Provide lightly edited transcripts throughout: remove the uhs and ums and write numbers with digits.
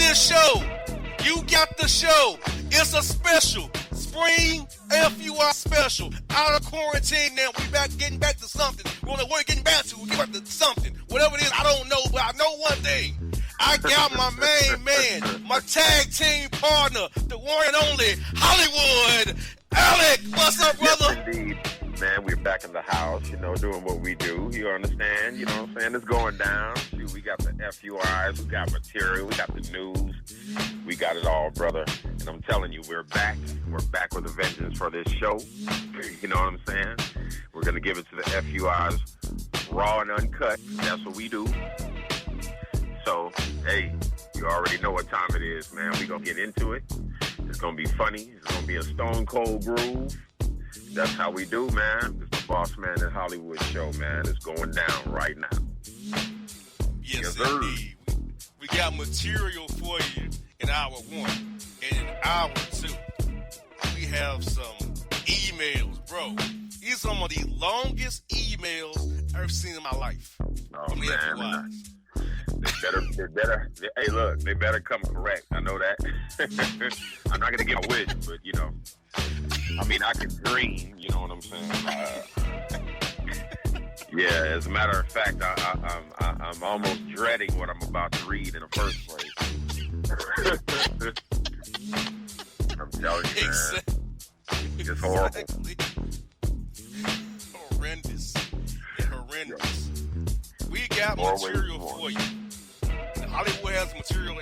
this show. You got the show. It's a special spring FUI special. Out of quarantine now. We back getting back to something. We're getting back to. We get back to something. Whatever it is, I don't know, but I know one thing. I got my main man, my tag team partner, the one and only Hollywood Alec. What's up, brother? Yes, indeed. Man, we're back in the house, doing what we do. You understand? You know what I'm saying? It's going down. Shoot, we got the FUIs, we got material, we got the news. We got it all, brother. And I'm telling you, we're back. We're back with a vengeance for this show. You know what I'm saying? We're going to give it to the FUIs raw and uncut. That's what we do. So, hey, you already know what time it is, man. We're going to get into it. It's going to be funny. It's going to be a stone cold groove. That's how we do, man. It's the Bossman and Hollywood show, man. It's going down right now. Yes, indeed. We got material for you in hour one. And in hour two, we have some emails, bro. These are some of the longest emails I've ever seen in my life. Oh, man. They better, hey, look, they better come correct. I know that. I'm not going to get a wish, but, I can dream, you know what I'm saying? Yeah, as a matter of fact, I'm almost dreading what I'm about to read in the first place. I'm telling you, man. It's horrible. Exactly. Horrendous. We got material for you. Hollywood has material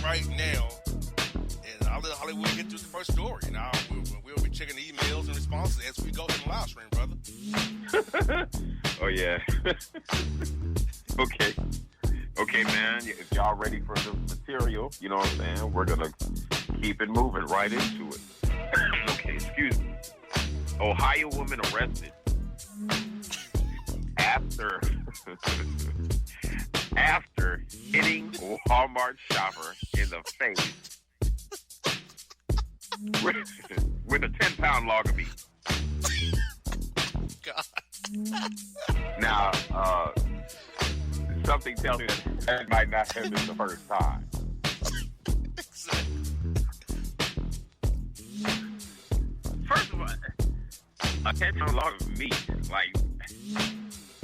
right now, and I'll let Hollywood get to the first story. Now we'll be checking the emails and responses as we go in the live stream, brother. Oh yeah. Okay, man. If y'all ready for the material, you know what I'm saying? We're gonna keep it moving right into it. Okay, excuse me. Ohio woman arrested after hitting a Walmart shopper in the face with a 10-pound log of meat. God. Now, something tells me that might not have been the first time. First of all, a 10-pound log of meat,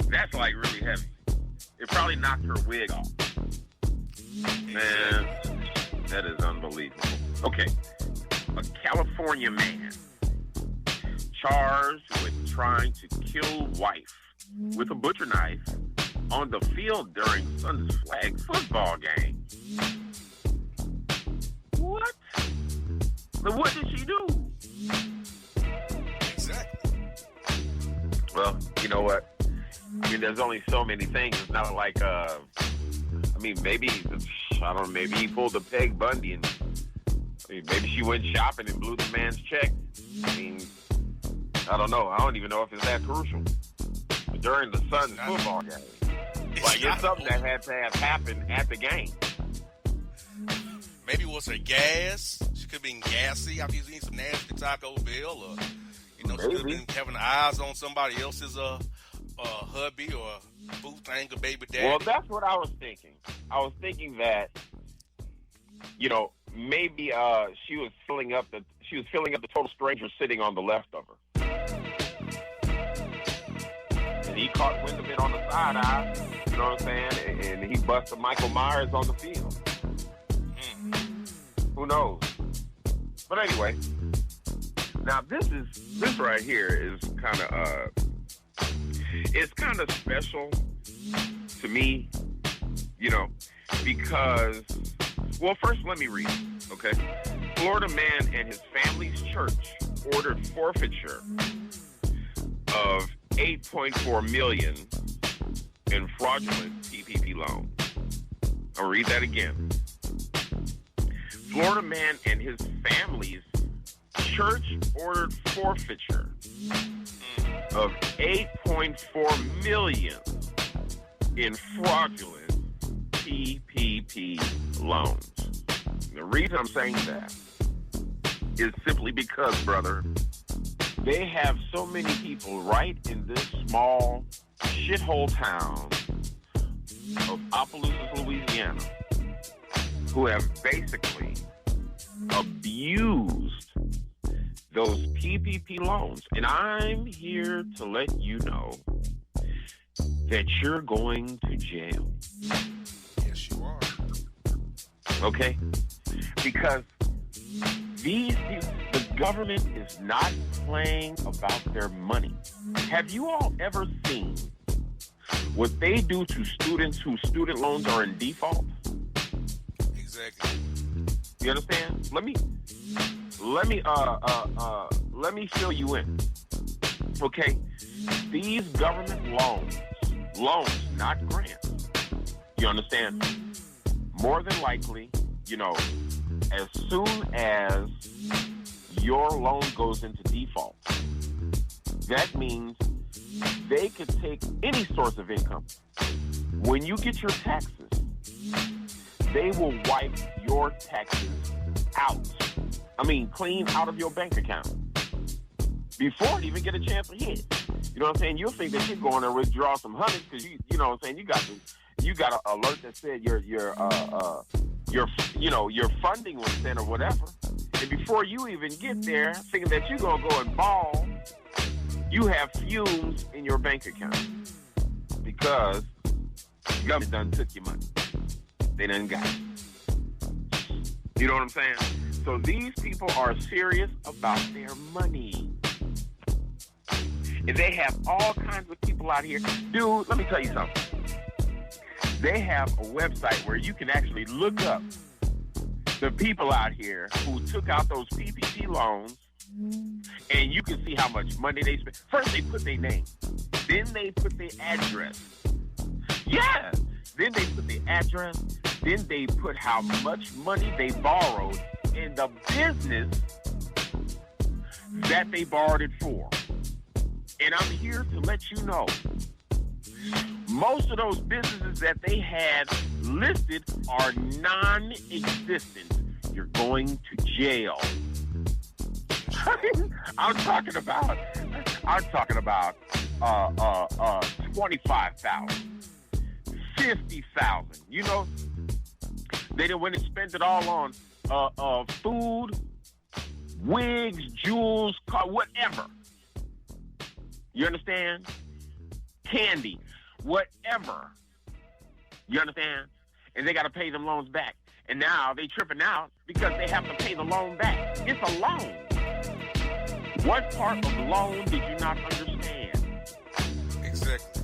that's really heavy. It probably knocked her wig off. Man, that is unbelievable. Okay, a California man charged with trying to kill wife with a butcher knife on the field during Sunday's flag football game. What? But what did she do? Exactly. Well, you know what? There's only so many things. It's not like, maybe he pulled a Peg Bundy and maybe she went shopping and blew the man's check. I don't know. I don't even know if it's that crucial. But during the Suns football game, it's something that had to have happened at the game. Maybe it was her gas. She could have been gassy after eating some nasty Taco Bell, or she could have been having eyes on somebody else's hubby or boo thing or baby daddy. Well, that's what I was thinking. I was thinking that, maybe she was filling up the total stranger sitting on the left of her. And he caught wind of it on the side eye, you know what I'm saying? And he busted Michael Myers on the field. Who knows? But anyway, now this right here is kind of it's kind of special to me, because, well, first let me read, okay? Florida man and his family's church ordered forfeiture of $8.4 million in fraudulent PPP loans. I'll read that again. Florida man and his family's church ordered forfeiture of $8.4 million in fraudulent PPP loans. The reason I'm saying that is simply because, brother, they have so many people right in this small shithole town of Opelousas, Louisiana, who have basically abused those PPP loans. And I'm here to let you know that you're going to jail. Yes, you are. Okay? Because the government is not playing about their money. Have you all ever seen what they do to students whose student loans are in default? Exactly. You understand? Let me fill you in. Okay? These government loans, not grants. You understand? More than likely, as soon as your loan goes into default, that means they could take any source of income. When you get your taxes, they will wipe your taxes out. Clean out of your bank account before it even get a chance to hit. You know what I'm saying? You'll think that you're going to withdraw some hundreds because you know what I'm saying. You got an alert that said your funding was sent or whatever, and before you even get there, thinking that you're gonna go and ball, you have fumes in your bank account because the government done took your money. They done got it. You know what I'm saying? So these people are serious about their money. And they have all kinds of people out here. Dude, let me tell you something. They have a website where you can actually look up the people out here who took out those PPP loans, and you can see how much money they spent. First, they put their name. Then they put their address. Yeah. Then they put their address. Then they put how much money they borrowed in the business that they borrowed it for. And I'm here to let you know, most of those businesses that they had listed are non-existent. You're going to jail. I'm talking about 25,000, 50,000. They done went and spent it all on food, wigs, jewels, car, whatever. You understand? Candy, whatever. You understand? And they got to pay them loans back. And now they tripping out because they have to pay the loan back. It's a loan. What part of the loan did you not understand? Exactly.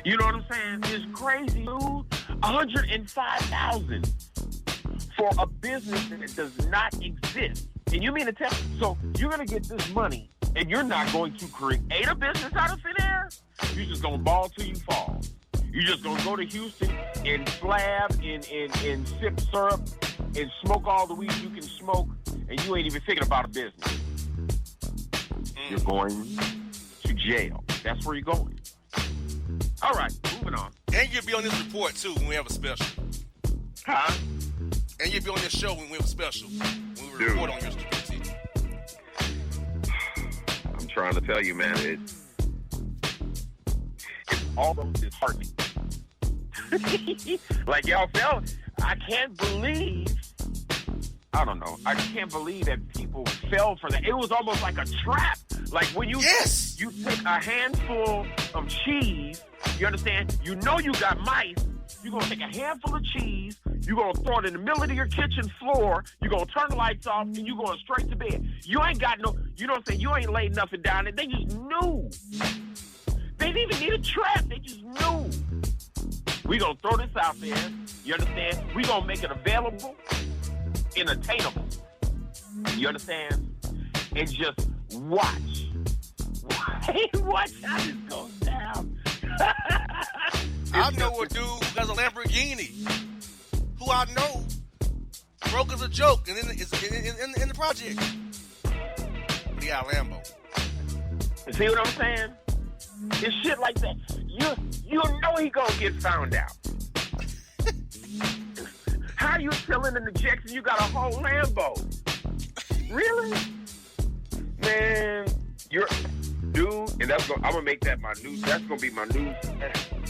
You know what I'm saying? It's crazy, dude. $105,000 for a business that does not exist. And you mean to tell me, so you're going to get this money and you're not going to create a business out of thin air? You're just going to ball till you fall. You're just going to go to Houston and slab and sip syrup and smoke all the weed you can smoke, and you ain't even thinking about a business. You're going to jail. That's where you're going. All right, moving on. And you'll be on this report, too, when we have a special. Huh? And you'll be on this show when we have a special. When we report on your stupidity. I'm trying to tell you, man, it's almost disheartening. Like, y'all felt, I can't believe that people fell for that. It was almost like a trap. Like when you take a handful of cheese, you understand? You know you got mice. You're going to take a handful of cheese. You're going to throw it in the middle of your kitchen floor. You're going to turn the lights off, and you're going straight to bed. You ain't got no, you know what I'm saying? You ain't laid nothing down. And they just knew. They didn't even need a trap. They just knew. We're going to throw this out there. You understand? We're going to make it available, attainable. You understand? And just watch. Watch how this goes down. I know a dude who has a Lamborghini who I know broke as a joke and in the project. But he got a Lambo. See what I'm saying? It's shit like that. You know he gonna get found out. How you selling in the Jackson? You got a whole Lambo. Really? Man, and I'm gonna make that my new. That's gonna be my new.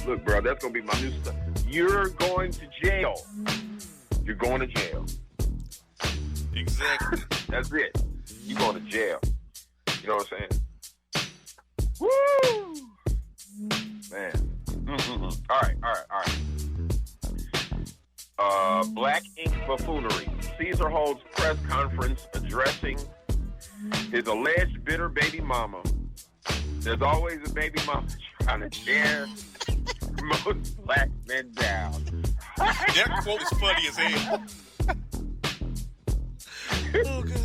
Look, bro, that's gonna be my new stuff. You're going to jail. you're going to jail. Exactly. That's it. You're going to jail. You know what I'm saying? Woo! Man. All right. Black ink buffoonery. Caesar holds press conference addressing his alleged bitter baby mama. There's always a baby mama trying to tear most black men down. That quote was funny as hell. Oh God.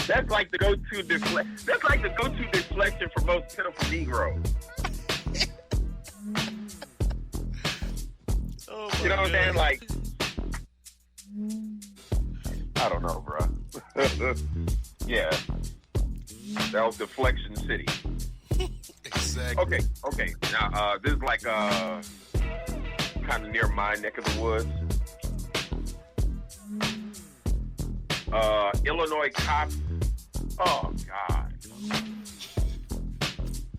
That's like the go-to deflection for most pitiful Negroes. Oh You know what I'm God. saying? Like, I don't know, bro. Yeah, that was Deflection City. Exactly. Okay. Now, this is like kind of near my neck of the woods. Illinois cops. Oh God.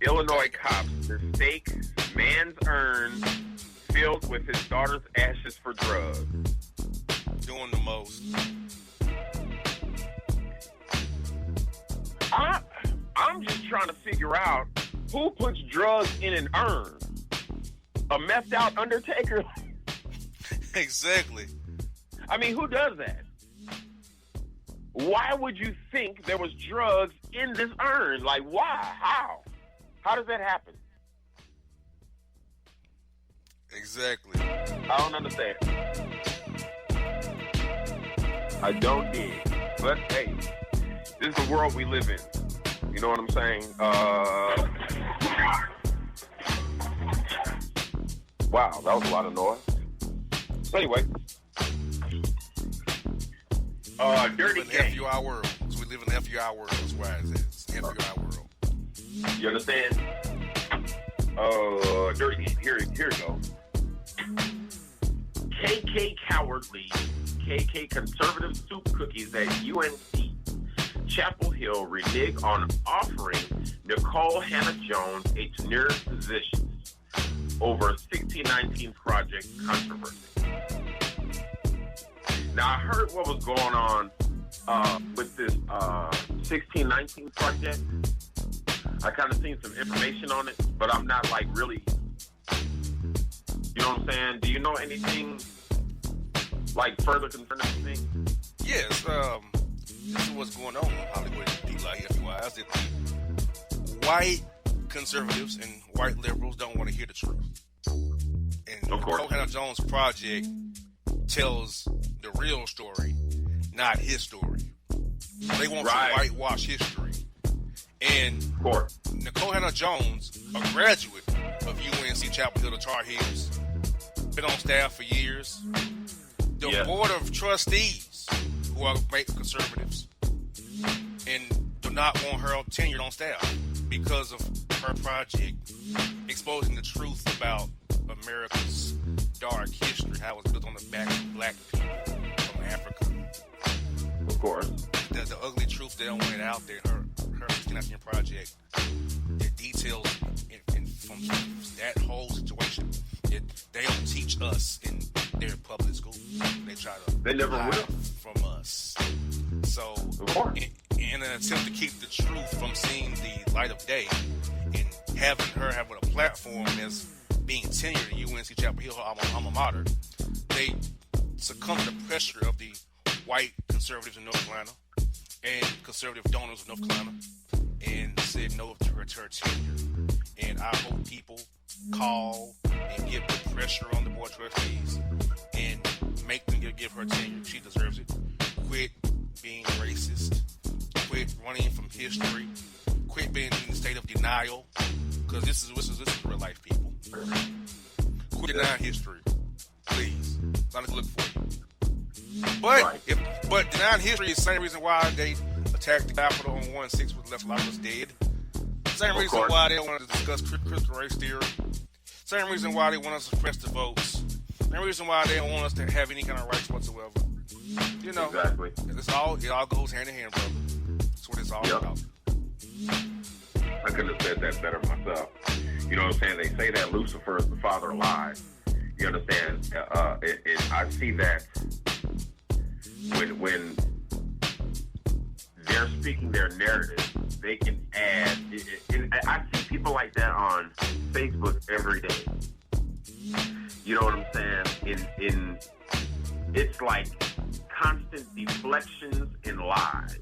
Illinois cops mistake man's urn filled with his daughter's ashes for drugs. Doing the most. I'm just trying to figure out who puts drugs in an urn. A methed out undertaker? Exactly. I mean, who does that? Why would you think there was drugs in this urn? Like, why? How? How does that happen? Exactly. I don't understand. I don't dig. But, hey, this is the world we live in. You know what I'm saying? Wow, that was a lot of noise. So anyway. Dirty we live in game. FUI world. So we live in the FUI world. That's why it's the FUI world. You understand? Dirty game. Here we go. KK Cowardly, KK Conservative Soup Cookies at UNC Chapel Hill renege on offering Nicole Hannah-Jones a tenured position over 1619 Project controversy. Now, I heard what was going on with this 1619 Project. I kind of seen some information on it, but I'm not like really, you know what I'm saying? Do you know anything like further concerning the thing? Yes, this is what's going on in Hollywood. People like FUIs that the white conservatives and white liberals don't want to hear the truth. And Of course. Nicole Hannah-Jones Project tells the real story, not his story. They want to whitewash history. And Of course. Nicole Hannah-Jones, a graduate of UNC Chapel Hill, the Tar Heels, been on staff for years. The board of trustees, who are white conservatives, and do not want her tenured on staff because of her project exposing the truth about America's dark history, how it was built on the back of black people from Africa. Of course. The ugly truth they don't want it out there. Her 1619 Project, the details from that whole situation, they don't teach us in their public schools. They try to never hide will. from us. So, in an attempt to keep the truth from seeing the light of day, and having her have a platform as being tenured at UNC Chapel Hill, her alma mater, they succumb to the pressure of the white conservatives in North Carolina and conservative donors in North Carolina, and said no to her tenure. And I hope people call and get the pressure on the board of trustees and make them give her tenure. She deserves it. Quit being racist. Quit running from history. Quit being in a state of denial. Because this is real life, people. Quit denying history, please. It's not to look for you. But denying history is the same reason why they attacked the Capitol on 1/6 with left a lot of us dead. Same reason why they want to discuss critical race theory. Same reason why they want us to suppress the votes. Same reason why they don't want us to have any kind of rights whatsoever. You know, exactly. It all goes hand in hand, brother. That's what it's all about. I couldn't have said that better myself. You know what I'm saying? They say that Lucifer is the father of lies. You understand? And I see that when they're speaking their narrative, they can add. I see people like that on Facebook every day. You know what I'm saying? In it's like constant deflections and lies.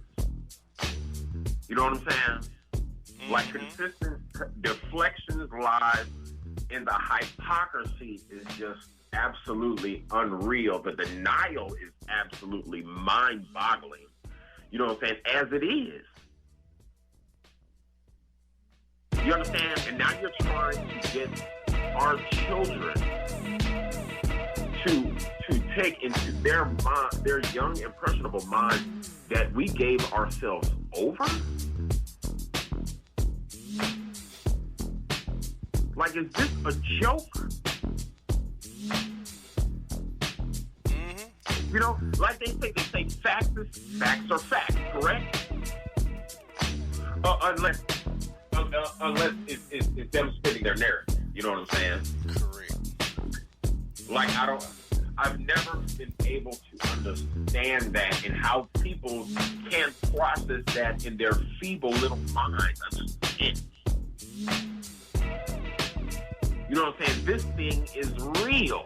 You know what I'm saying? Mm-hmm. Like consistent deflections, lies, and the hypocrisy is just absolutely unreal. The denial is absolutely mind-boggling. You know what I'm saying? As it is. You understand? And now you're trying to get our children to take into their mind, their young, impressionable mind, that we gave ourselves over? Like, is this a joke? You know, like they say facts are facts, correct? Unless it's them spinning their narrative. You know what I'm saying? Correct. Like, I've never been able to understand that and how people can't process that in their feeble little minds. I just can't. You know what I'm saying? This thing is real.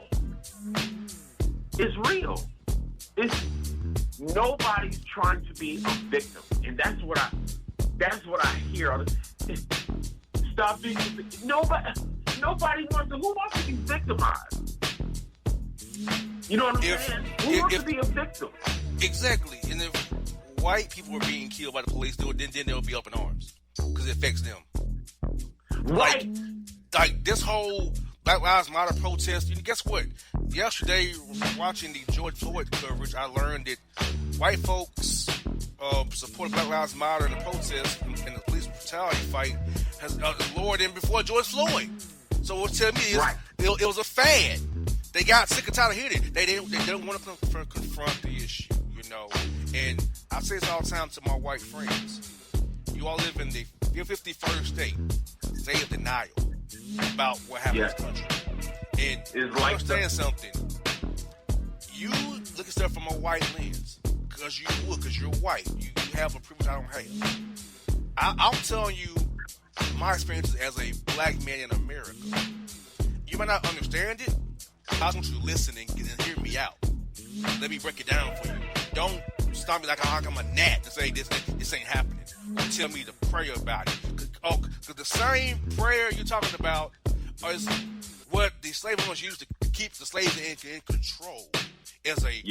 It's real. Nobody's trying to be a victim, and that's what I hear. Stop being a victim. Nobody wants to. Who wants to be victimized? You know what I'm saying? Who wants to be a victim? Exactly. And if white people were being killed by the police, then they'll be up in arms because it affects them. Right. Like this whole Black Lives Matter protest. Guess what? Yesterday, watching the George Floyd coverage, I learned that white folks supported Black Lives Matter in the protest and the police brutality fight has lowered them before George Floyd. So what tell me is it was a fad. They got sick and tired of hearing it. They don't want to confront the issue, you know. And I say this all the time to my white friends. You all live in the 51st state, state of denial about what happened in this country. And understand something. You look at stuff from a white lens because you're white. You have a privilege I don't have. I'm telling you my experiences as a black man in America. You might not understand it. I want you to listen and hear me out. Let me break it down for you. Don't stop me like I'm a gnat and say this ain't happening. Tell me to pray about it. Because the same prayer you're talking about is what the slave owners used to keep the slaves in control as a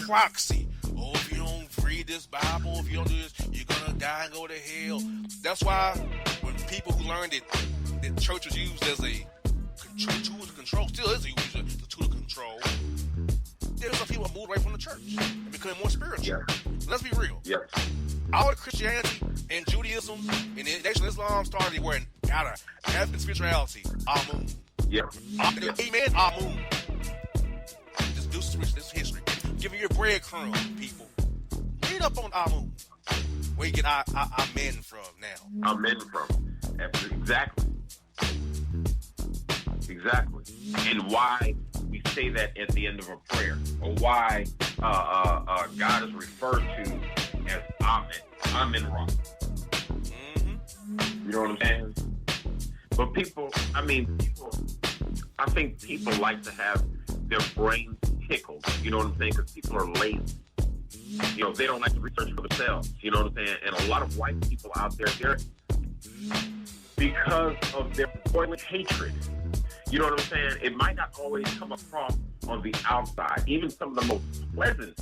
proxy. Oh, if you don't read this Bible, if you don't do this, you're going to die and go to hell. That's why when people who learned that church was used as a tool to control, still is used as a tool to control, there's some people moved away from the church and become more spiritual. Yeah. Let's be real. Yeah. All Christianity and Judaism and the Nation of Islam started where out of African spirituality, Amun. Yeah. Amen, Amun. Just do some this history. Give me your breadcrumb, people. Read up on Amun. Where you get Amen from now. Amen from. Exactly. Exactly. And why we say that at the end of a prayer, or why God is referred to as Amen. Amen Ra. Mm-hmm. You know what I'm saying? But I think people like to have their brains tickled. You know what I'm saying? Because people are lazy. You know, they don't like to research for themselves. You know what I'm saying? And a lot of white people out there, because of their boiling hatred. You know what I'm saying? It might not always come across on the outside. Even some of the most pleasant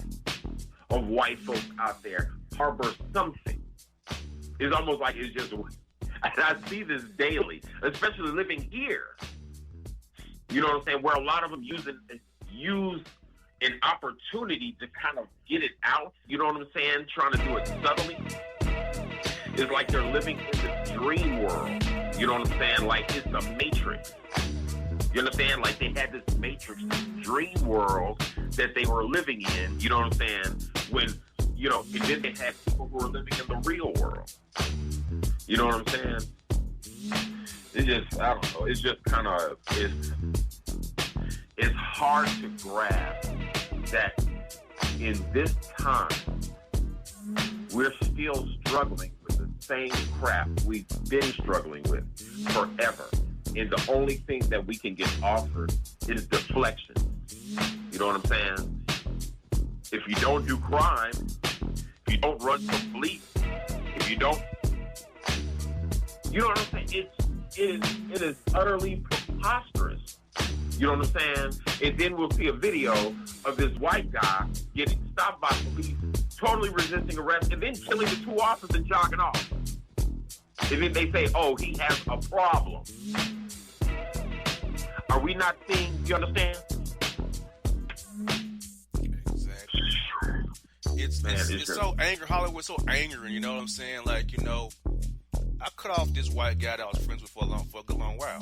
of white folks out there harbor something. It's almost like it's just, and I see this daily, especially living here. You know what I'm saying? Where a lot of them use an opportunity to kind of get it out. You know what I'm saying? Trying to do it subtly. It's like they're living in this dream world. You know what I'm saying? Like it's the Matrix. You understand? Like they had this Matrix, this dream world that they were living in. You know what I'm saying? When, you know, and then they had people who were living in the real world. You know what I'm saying? It's just, I don't know. It's just kind of, it's hard to grasp that in this time, we're still struggling with the same crap we've been struggling with forever. And the only thing that we can get offered is deflection. You know what I'm saying? If you don't do crime, if you don't run from police, if you don't, you know what I'm saying? It is utterly preposterous. You know what I'm saying? And then we'll see a video of this white guy getting stopped by police, totally resisting arrest, and then killing the two officers and jogging off. And then they say, oh, he has a problem. Are we not seeing, you understand? Exactly. It's so angry. Hollywood's so angry, you know what I'm saying? Like, you know, I cut off this white guy that I was friends with for a good long while.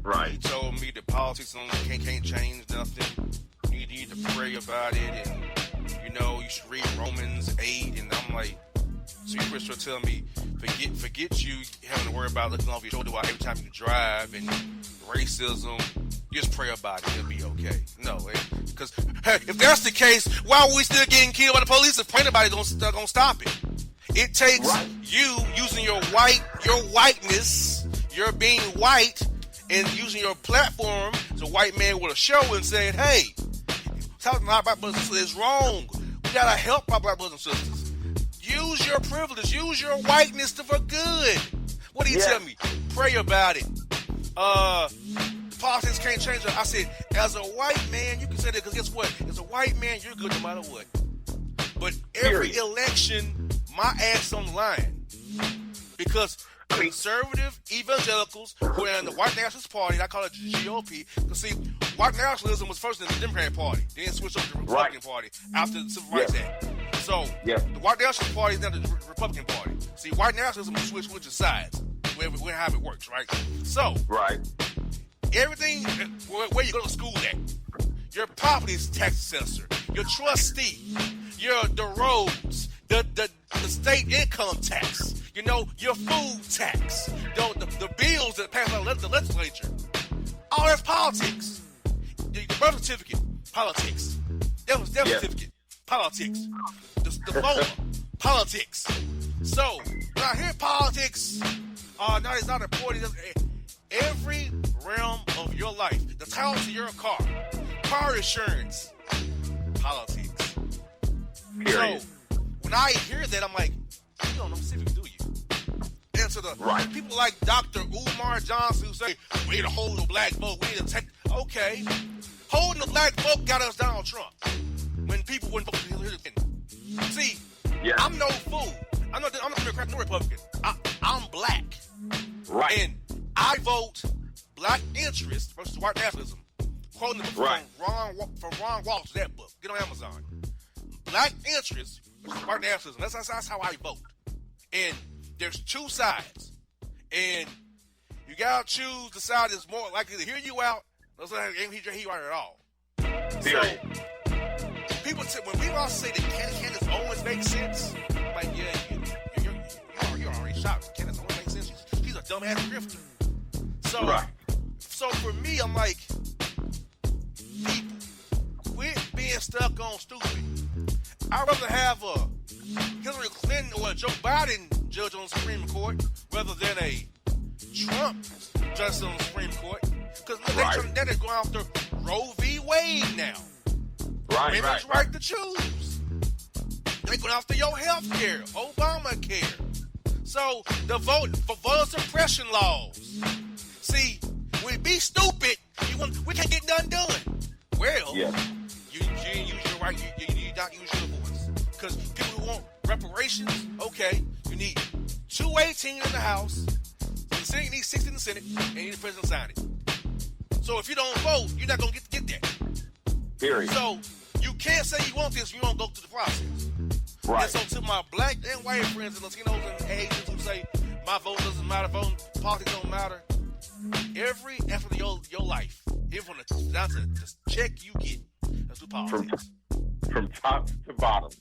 Right. He told me that politics can't change nothing. You need to pray about it, and you know you should read Romans 8. And I'm like, so you Chris telling me forget you having to worry about looking off your shoulder while every time you drive and racism. Just pray about it. It'll be okay. No, because hey, if that's the case, why are we still getting killed by the police? If praying about it gonna stop it. It takes you using your whiteness, your being white, and using your platform as a white man with a show and saying, hey, talking about black brothers and sisters is wrong. We gotta help our black brothers and sisters. Use your privilege. Use your whiteness for good. What do you tell me? Pray about it. The politics can't change it. I said, as a white man, you can say that because guess what? As a white man, you're good no matter what. But every election, my ass on the line. Because conservative evangelicals who are in the White Nationalist Party, I call it the GOP, because see, white nationalism was first in the Democratic Party, then switched over to the Republican Party after the Civil Rights Act. So, the White Nationalist Party is now the Republican Party. See, white nationalism switches sides, how it works, right? So, everything, where you go to school at, your property tax assessor, your trustee, the roads, the state income tax, you know, your food tax, the bills that pass out the legislature. All that's politics. The birth certificate, politics. Death certificate, politics. The diploma, politics. So, when I hear politics, no, it's not important. Every realm of your life, the title to your car insurance, politics. Period. So, when I hear that, I'm like, you don't know civics, do you? And to the people like Dr. Umar Johnson who say, we need to hold the black vote, we need to take, okay. Holding the black vote got us Donald Trump. When people wouldn't vote for Hillary Clinton. See, I'm no fool. I'm not a Democrat nor Republican. I'm black. Right. And I vote black interest versus white nationalism. Quoting the book from Ron Walsh, that book. Get on Amazon. Black interest versus white nationalism. That's how I vote. And there's two sides. And you gotta choose the side that's more likely to hear you out. Those that ain't hear you out at all. Period. So, when people all say that Candace Owens makes sense, I'm like, you're already shocked. Candace Owens makes sense. She's a dumbass grifter. So for me, I'm like, people, quit being stuck on stupid. I'd rather have a Hillary Clinton or a Joe Biden judge on the Supreme Court rather than a Trump judge on the Supreme Court. Because they're going after Roe v. Wade now. Women's right to choose. They're going after your health care, Obamacare. So, the vote for voter suppression laws. See, we be stupid, we can't get nothing done. Well, you didn't use your right, you need not use your voice. Because people who want reparations, okay, you need 218 in the House, the Senate needs 60 in the Senate, and you need the President to sign it. So if you don't vote, you're not going to get that. Period. So you can't say you want this, you don't go through the process. Right. And so to my black and white friends and Latinos and Asians who say my vote doesn't matter, voting politics don't matter, every aspect of your life, even down to the check you get, that's do politics. From top to bottom.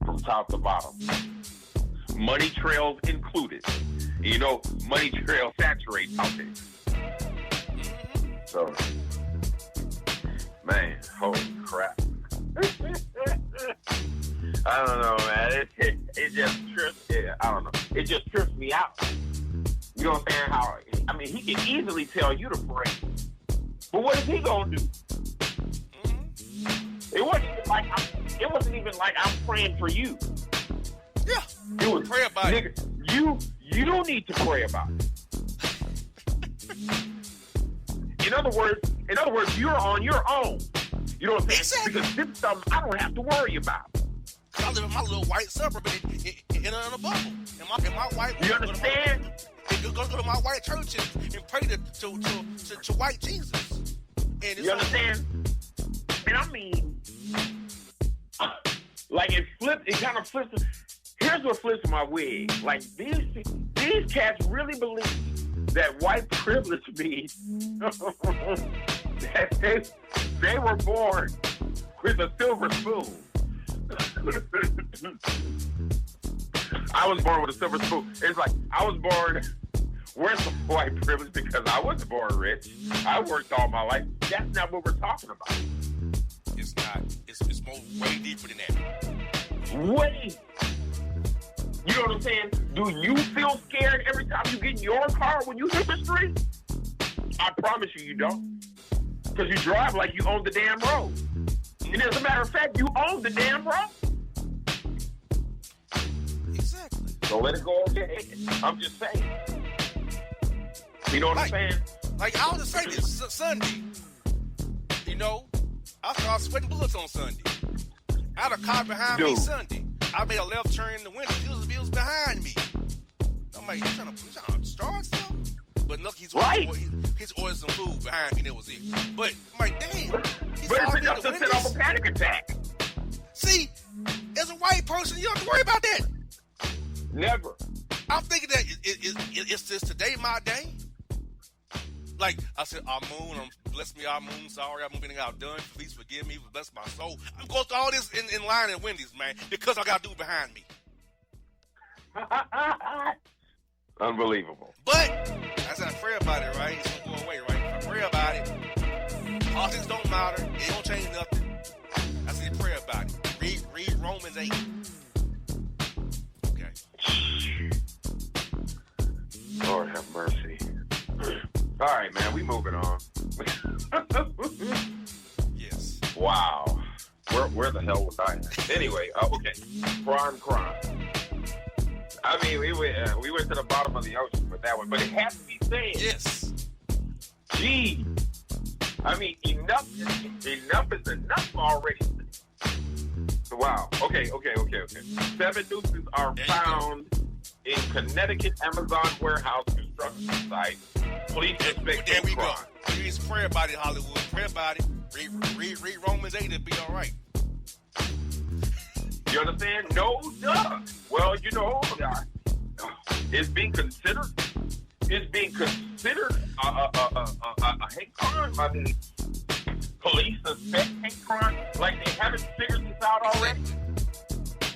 From top to bottom. Money trails included. You know, money trails saturate politics. So, man, holy crap. I don't know, man. It just trips. I don't know. It just trips me out. You know what I'm saying? How? I mean, he can easily tell you to pray, but what is he gonna do? It wasn't even like I'm praying for you. Yeah. It was pray about nigga, it. You don't need to pray about it. In other words, you're on your own. You know what I'm saying? Exactly. Because this is something I don't have to worry about. I live in my little white suburb in a bubble. And my white. You understand? Go to my white churches and pray to white Jesus. And it's You understand? And I mean, like it kind of flips. Here's what flips my wig. Like these cats really believe that white privilege means that they were born with a silver spoon. I was born with a silver spoon. It's like I was born with some white privilege because I wasn't born rich. I worked all my life. That's not what we're talking about. It's not. It's way deeper than that. Way. You know what I'm saying? Do you feel scared every time you get in your car when you hit the street? I promise you don't. Because you drive like you own the damn road. And as a matter of fact, you own the damn road. Exactly. So let it go okay. I'm just saying. You know what I'm saying? Like, I was just saying this Sunday. You know, I started sweating bullets on Sunday. I had a car behind me Sunday. I made a left turn in the window. He was behind me. I'm like, you trying to start something? But look, he's ordering some food behind me. That was it. But I'm like, damn. But it's enough to set off a panic attack. See, as a white person, you don't have to worry about that. Never. I'm thinking that it's just today my day. Like I said, Moon, bless me, Moon. Sorry, I'm getting outdone. Please forgive me. Bless my soul. I'm going through all this in line at Wendy's, man, because I got dude behind me. Unbelievable. But I said, I pray about it, right? It's gonna go away, right? I pray about it. Politics don't matter. It don't change nothing. I said, pray about it. Read Romans 8. Okay. Lord have mercy. All right, man, we moving on. Yes. Wow. Where the hell was I at? Anyway, okay. Crime. I mean, we went to the bottom of the ocean with that one, but it has to be said. Yes. Gee. I mean, enough is enough already. Wow. Okay. 7 nooses are found in Connecticut Amazon warehouse construction site. Police expect there we crime. go. Please pray about it, Hollywood. Pray about it. Read Romans 8. It'll be all right. You understand? No, duh. Well, you know, it's being considered. It's being considered a hate crime. I mean, police suspect hate crime. Like they haven't figured this out already.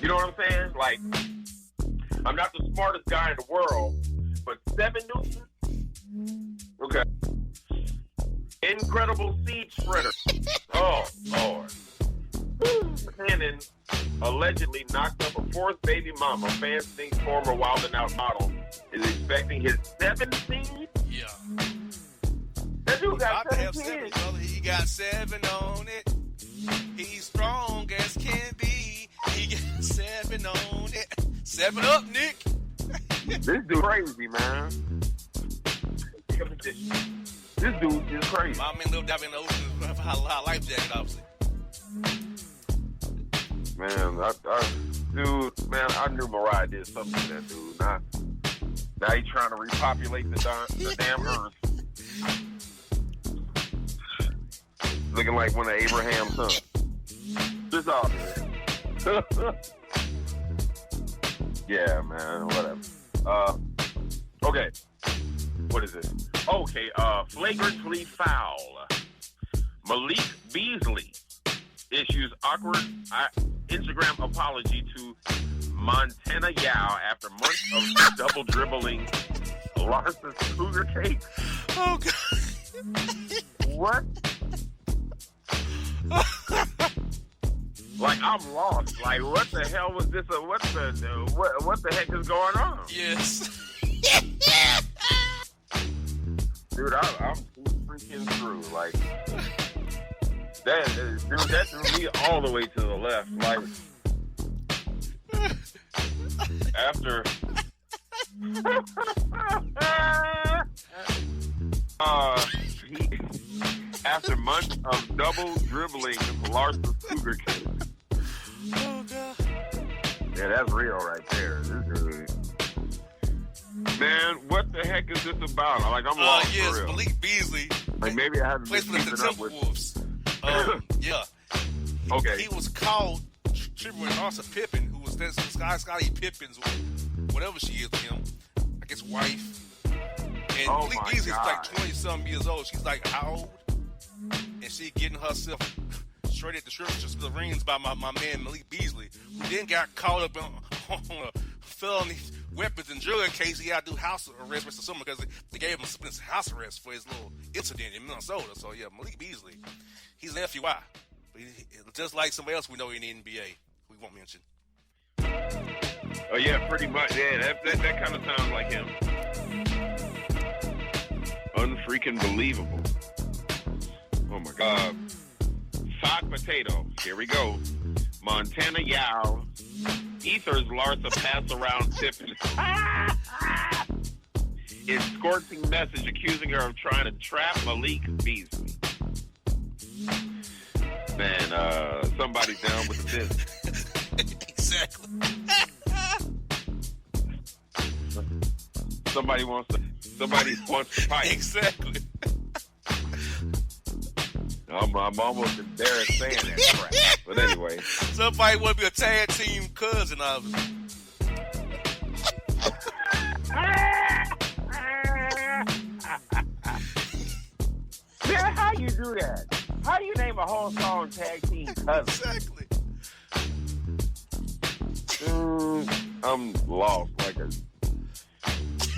You know what I'm saying? Like, I'm not the smartest guy in the world, but 7 nooses. Okay. Incredible seed spreader. Oh, Lord. Cannon allegedly knocked up a 4th baby mama. Fans think former Wild 'N Out model is expecting his 7th seed. Yeah. That dude got 7 7, kids. brother. He got 7 on it. He's strong as can be. He got 7 on it. 7 up, Nick. This dude crazy, man. This dude is crazy. My man lived out in the ocean with a life jacket, obviously. Man, I knew Mariah did something to that dude. Now he's trying to repopulate the damn earth. Looking like one of Abraham's sons. Just all good. Yeah, man, whatever. Okay. What is it? Okay, flagrantly foul. Malik Beasley issues awkward Instagram apology to Montana Yao after months of double dribbling Larson's Cougar Cake. Oh, God. What? Like, I'm lost. Like, what the hell was this? What the heck is going on? Yes. Dude, I'm freaking through. Like, that threw me all the way to the left. Like, after months of double dribbling Larsa Cougar Kid. Oh, God. Yeah, that's real right there. Man, what the heck is this about? Like, I'm lost yes, for real. Malik Beasley. Like, maybe I haven't Plays for the Timberwolves. Yeah. Okay. He was called tripping with Larsa Pippen, who was Scottie Pippen's, whatever she is to him, I guess wife. And Malik Beasley's like 20-something years old. She's like, how old? And she getting herself straight at the rings by my man Malik Beasley, who then got caught up on a felony weapons and drug case. He had to do house arrest for someone because they gave him a house arrest for his little incident in Minnesota. So, yeah, Malik Beasley, he's an FUI. Just like somebody else we know in the NBA, we won't mention. Oh, yeah, pretty much. Yeah, that kind of sounds like him. Unfreaking believable. Oh, my God. Side potato. Here we go. Montana Yao. Ether's Larsa pass around Pippen. Is scorching message accusing her of trying to trap Malik Beasley. Man, somebody's down with the business. Exactly. Somebody wants to fight. Exactly. I'm almost embarrassed saying that crap. But anyway. Somebody want to be a tag team cousin of it. Man, how you do that? How do you name a whole song tag team cousin? Exactly. I'm lost.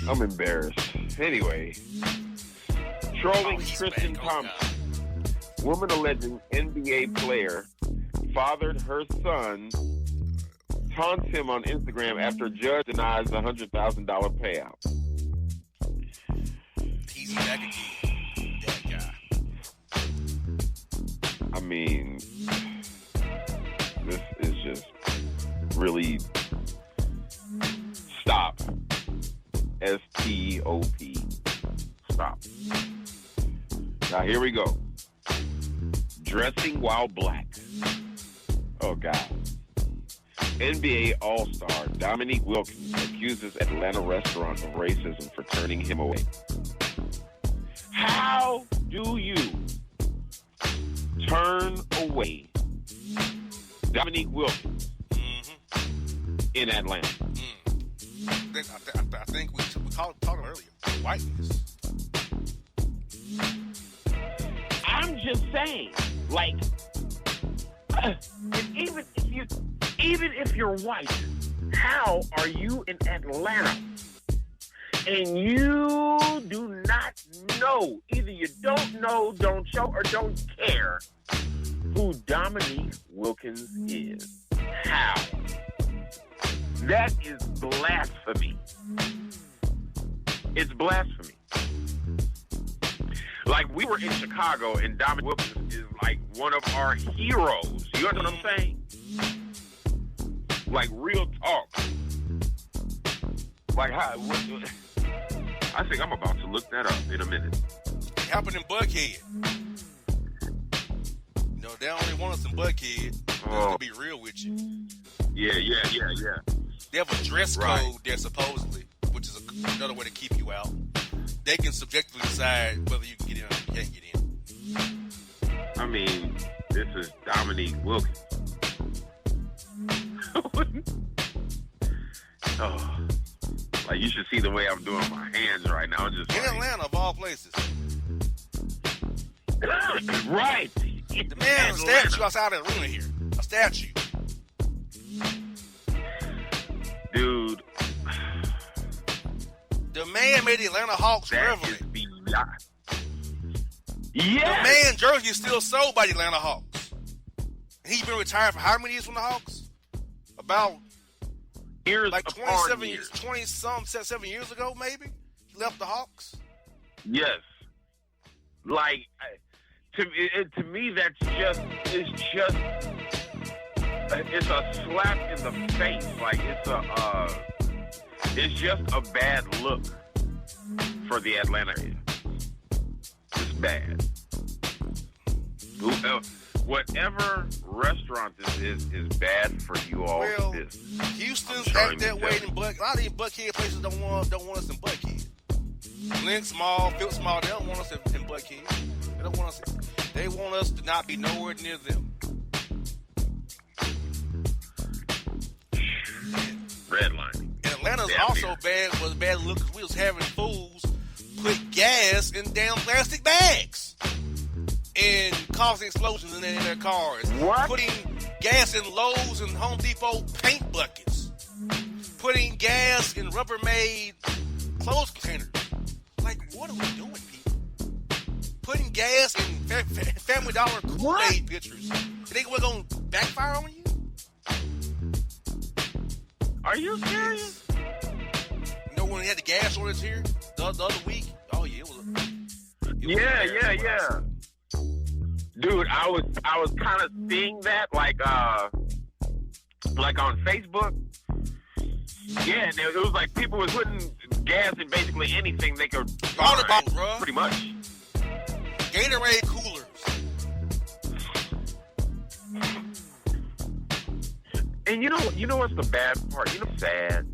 I'm embarrassed. Anyway. Trolling Tristan Thompson. Woman alleging NBA player fathered her son, taunts him on Instagram after judge denies the $100,000 payout. He's back again. That guy. I mean, this is just really stop. S-T-O-P. Stop. Now here we go. Dressing while black. Oh, God. NBA All-Star Dominique Wilkins accuses Atlanta restaurant of racism for turning him away. How do you turn away Dominique Wilkins in Atlanta? I think we talked earlier. Whiteness. I'm just saying, like, even if you're white, how are you in Atlanta and you do not know, either you don't know, don't show, or don't care who Dominique Wilkins is? How? That is blasphemy. It's blasphemy. Like, we were in Chicago, and Dominique Wilkins is like one of our heroes. You know what I'm saying? Like, real talk. Like, how? I think I'm about to look that up in a minute. It happened in Buckhead. You know, they only want us in Buckhead. To be real with you. Yeah. They have a dress code there, supposedly, which is another way to keep you out. They can subjectively decide whether you can get in or you can't get in. I mean, this is Dominique Wilkins. Oh, like, you should see the way I'm doing my hands right now. I'm just in Atlanta, of all places. Right. The man has a statue outside the arena here. A statue. Dude. The man made the Atlanta Hawks relevant. Yeah. The man jersey is still sold by the Atlanta Hawks. He's been retired for how many years from the Hawks? About years like upon 27 years. 7 years ago, maybe. He left the Hawks. Yes. Like, to me, it's a slap in the face. Like, it's just a bad look for the Atlanta area. It's bad. Whatever restaurant this is bad for you all. Well, business. Houston's act that way in Buckhead. A lot of these Buckhead places don't want us in Buckhead. Lynn Small, Phil Small, they don't want us in Buckhead. They don't want us. They want us to not be nowhere near them. Redlining. And Atlanta's also was bad look because we was having fools put gas in damn plastic bags and causing explosions in their cars. What? Putting gas in Lowe's and Home Depot paint buckets. Putting gas in Rubbermaid clothes containers. Like, what are we doing, people? Putting gas in Family Dollar Kool-Aid pitchers. You think we're going to backfire on you? Are you serious? You know when we had the gas shortage here the other week? Oh, yeah. Yeah. Dude, I was kind of seeing that, like on Facebook. Yeah, and it was like people was putting gas in basically anything they could Water find, bottles, bro. pretty much. Gatorade coolers. And you know what's the bad part? You know what's sad?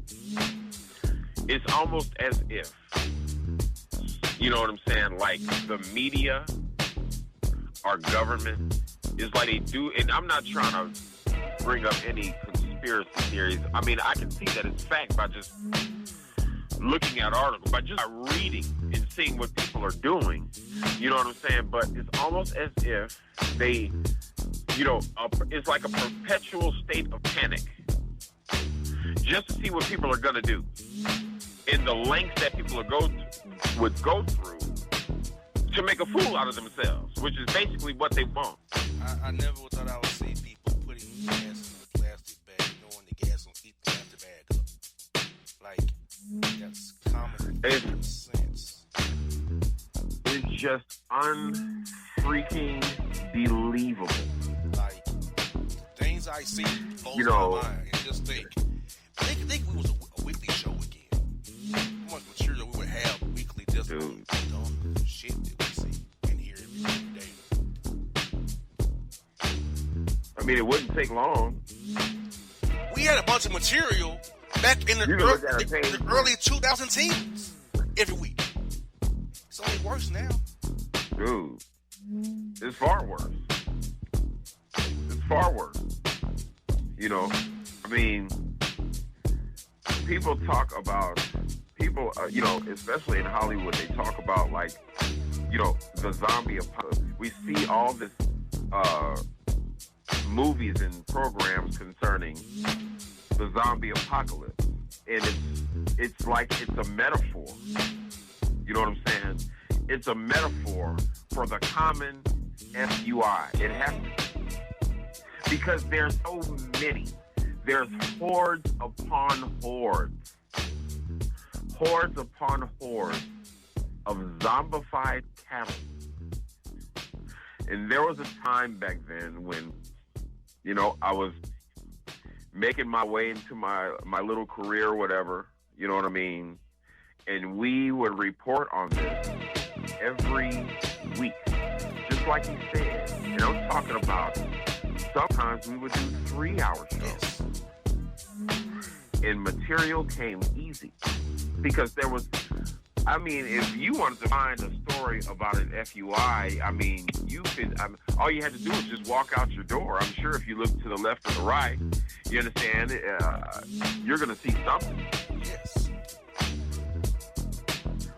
It's almost as if, you know what I'm saying, like the media, our government, is like they do, and I'm not trying to bring up any conspiracy theories. I mean, I can see that it's fact by just looking at articles, by just reading and seeing what people are doing. You know what I'm saying? But it's almost as if they, it's like a perpetual state of panic just to see what people are going to do. And the lengths that people would go through to make a fool out of themselves, which is basically what they want. I never thought I would see people putting gas in a plastic bag, knowing the gas will keep the plastic bag up. Like, that's common sense. It's just unfreaking believable. Like, things I see blows my mind. And just think we was a weekly show again. How much material we would have weekly just on shit that we see and hear every day. I mean, it wouldn't take long. We had a bunch of material back in the early 2010s every week. It's only worse now. Dude, it's far worse. It's far worse. I mean, people talk about, especially in Hollywood, they talk about, like, the zombie apocalypse. We see all this movies and programs concerning the zombie apocalypse. And it's like it's a metaphor. You know what I'm saying? It's a metaphor for the common FUI. It has to be. Because there's so many. There's hordes upon hordes. Hordes upon hordes of zombified cattle. And there was a time back then when, I was making my way into my little career or whatever, you know what I mean? And we would report on this every week, just like you said. And I'm talking about sometimes we would do 3-hour shows. And material came easy because there was, if you wanted to find a story about an FUI, you could, all you had to do was just walk out your door. I'm sure if you look to the left or the right, you understand, you're going to see something. Yes.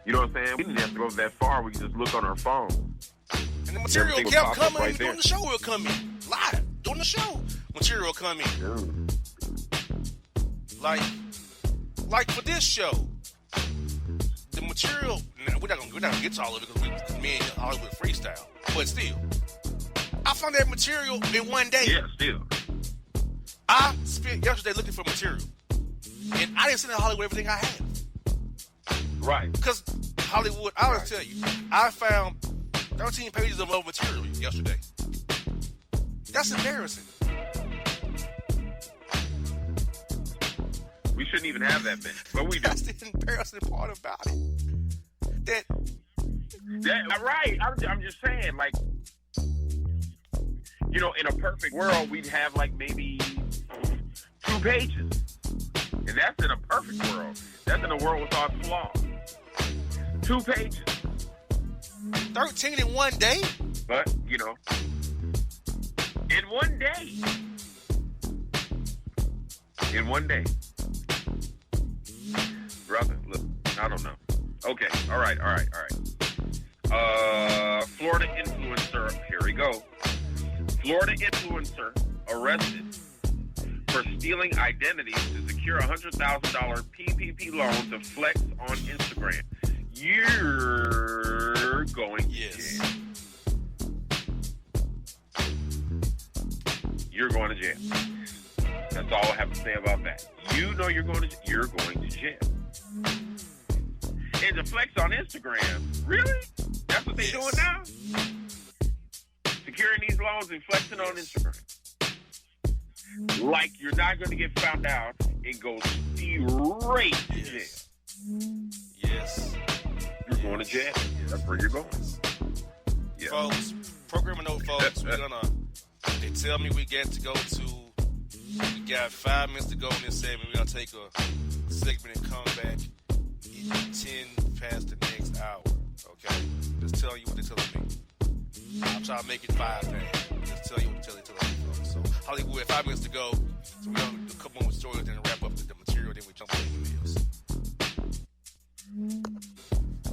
You know what I'm saying? We didn't have to go that far. We could just look on our phone. And the material kept coming right during the show. It would come in live during the show. Material will come in. Like for this show, the material. We're not gonna get to all of it because me and Hollywood freestyle. But still, I found that material in one day. Yeah, still. I spent yesterday looking for material. And I didn't send to Hollywood everything I had. Right. Because Hollywood, I always tell you, I found 13 pages of old material yesterday. That's embarrassing. We shouldn't even have that many, but we do. That's the embarrassing part about it. Right. I'm just saying, like, you know, in a perfect world, we'd have like maybe 2 pages. And that's in a perfect world. That's in a world without flaws. 2 pages. 13 in one day? But, you know, in one day. In one day. Brother, look, I don't know. Okay, all right. Florida influencer, here we go. Florida influencer arrested for stealing identities to secure $100,000 PPP loan to flex on Instagram. You're going to jail. You're going to jail. That's all I have to say about that. You know you're going to jail. And to flex on Instagram, really? That's what they're doing now? Securing these loans and flexing on Instagram. Like you're not going to get found out and go straight to jail. Yes. You're going to jail. That's where you're going. Yeah. Folks, programming note, folks, they tell me we got 5 minutes to go in this segment. We're going to take a segment and come back in 10 past the next hour. Okay? Just tell you what they're telling me. I'm trying to make it 5 past. Just tell you what they're telling me, folks. So, Hollywood, 5 minutes to go. So we're going to do a couple more stories, then wrap up the material, then we jump on the emails.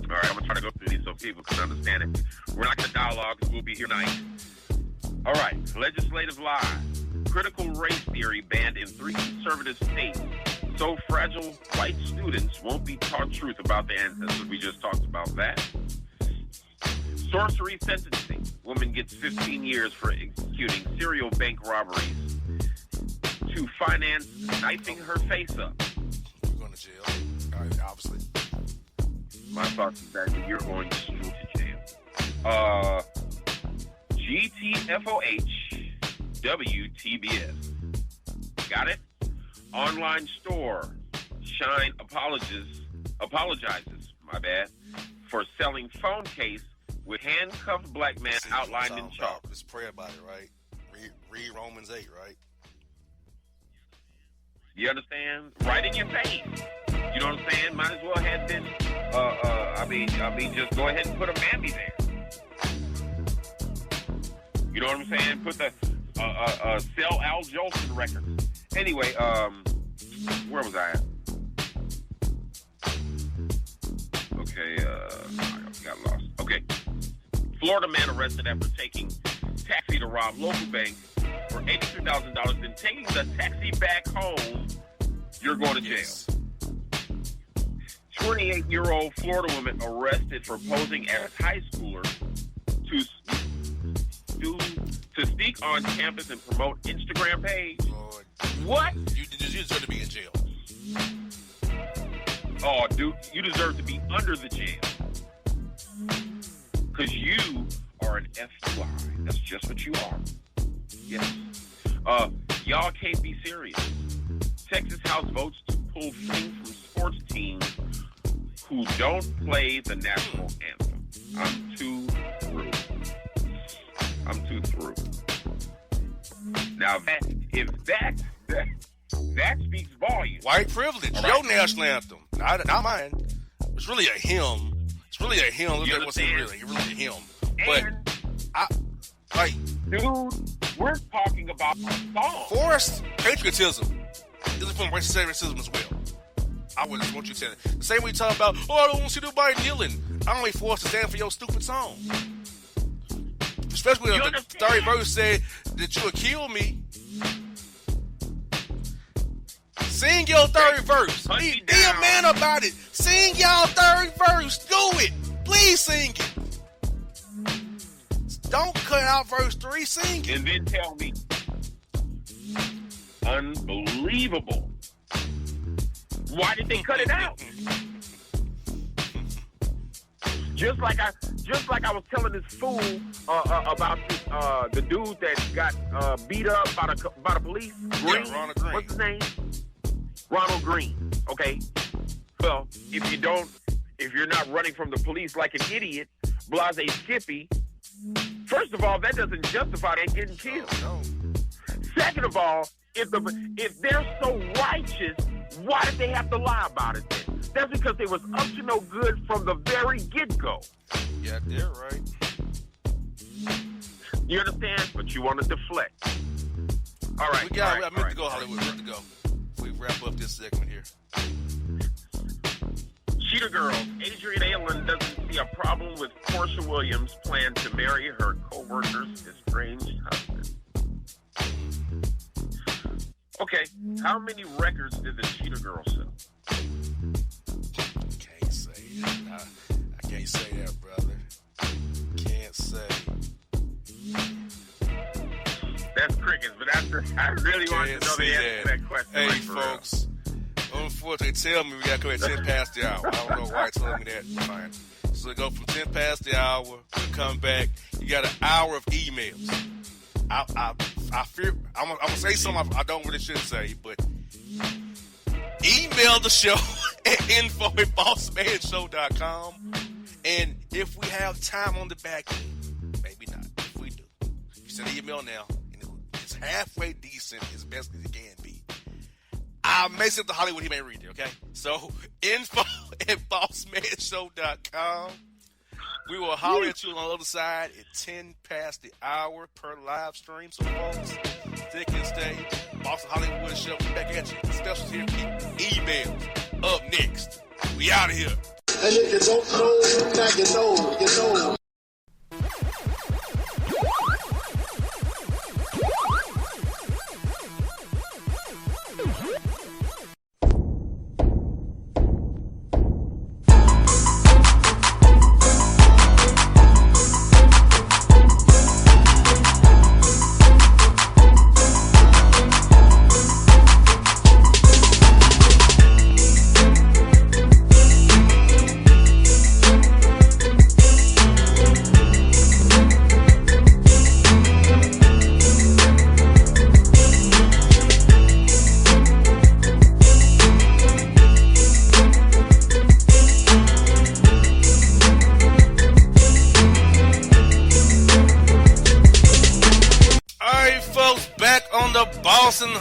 All right, I'm going to try to go through these so people can understand it. We're not going to dialogue because we'll be here tonight. All right, legislative lie. Critical race theory banned in 3 conservative states. So fragile, white students won't be taught truth about their ancestors. We just talked about that. Sorcery sentencing. Woman gets 15 years for executing serial bank robberies to finance knifing her face up. You're going to jail, all right, obviously. My thoughts is that you're going straight to jail. GTFOH WTBS. Got it? Online store. Shine apologizes, for selling phone case with handcuffed black man outlined in chalk. Just pray about it, right? Read Romans 8, right? You understand? Right in your face. You know what I'm saying? Might as well have been, just go ahead and put a mammy there. You know what I'm saying? Put the, sell Al Jolson records. Anyway, where was I at? Okay, I got lost. Okay. Florida man arrested after taking taxi to rob local bank for $83,000 and taking the taxi back home. You're going to jail. 28-year-old Florida woman arrested for posing as high schooler to speak on campus and promote Instagram page. Lord. What? You deserve to be in jail. Oh, dude, you deserve to be under the jail. Because you are an FUI. That's just what you are. Yes. Y'all can't be serious. Texas House votes to pull things from sports teams who don't play the national anthem. I'm too through. Now, if that speaks volumes. White privilege. Right. Your national anthem. Not mine. It's really a hymn. It's really a hymn. You understand? It's really a hymn. But, dude, we're talking about a song. Forced patriotism is a form of racism as well. I wouldn't want you to say that. The same way you talk about, I don't want to see nobody kneeling. I'm only forced to stand for your stupid song. Especially when the third verse said that you would kill me. Sing your third verse. Be a man about it. Sing your third verse. Do it. Please sing it. Don't cut out verse 3. Sing it. And then tell me, unbelievable. Why did they cut it out? Just like I was telling this fool about this, the dude that got beat up by the police. Green. Yeah, Ronald Green. What's his name? Ronald Green. Okay. Well, if you're not running from the police like an idiot, blase Skippy. First of all, that doesn't justify them getting killed. No. Second of all, if they're so righteous, why did they have to lie about it then? That's because they was up to no good from the very get-go. Yeah, they're right. You understand? But you want to deflect. All right. I meant to go, Hollywood. We have to go. We wrap up this segment here. Cheetah Girls. Adrian Allen doesn't see a problem with Portia Williams' plan to marry her co-worker's estranged husband. Okay, how many records did the Cheetah Girl sell? Can't say that. I can't say that, brother. Can't say. That's crickets, but I really want to know the answer to that question. Hey, like, folks. Unfortunately, tell me we got to come at 10 past the hour. I don't know why he told me that. Fine. So we go from 10 past the hour. We come back. You got an hour of emails. I fear I'm gonna say something I don't really should say, but email the show at info@bossmanshow.com. And if we have time on the back end, maybe not. If we do, you send an email now, and it's halfway decent as best as it can be. I may send to Hollywood, he may read it, okay? So info@bossmanshow.com. We will holler at you on the other side at 10 past the hour per live stream. So, folks, thick and stay. Boston Hollywood Show. We back at you. Specials here. Keep emails up next. We out of here. And if you don't know, now you know.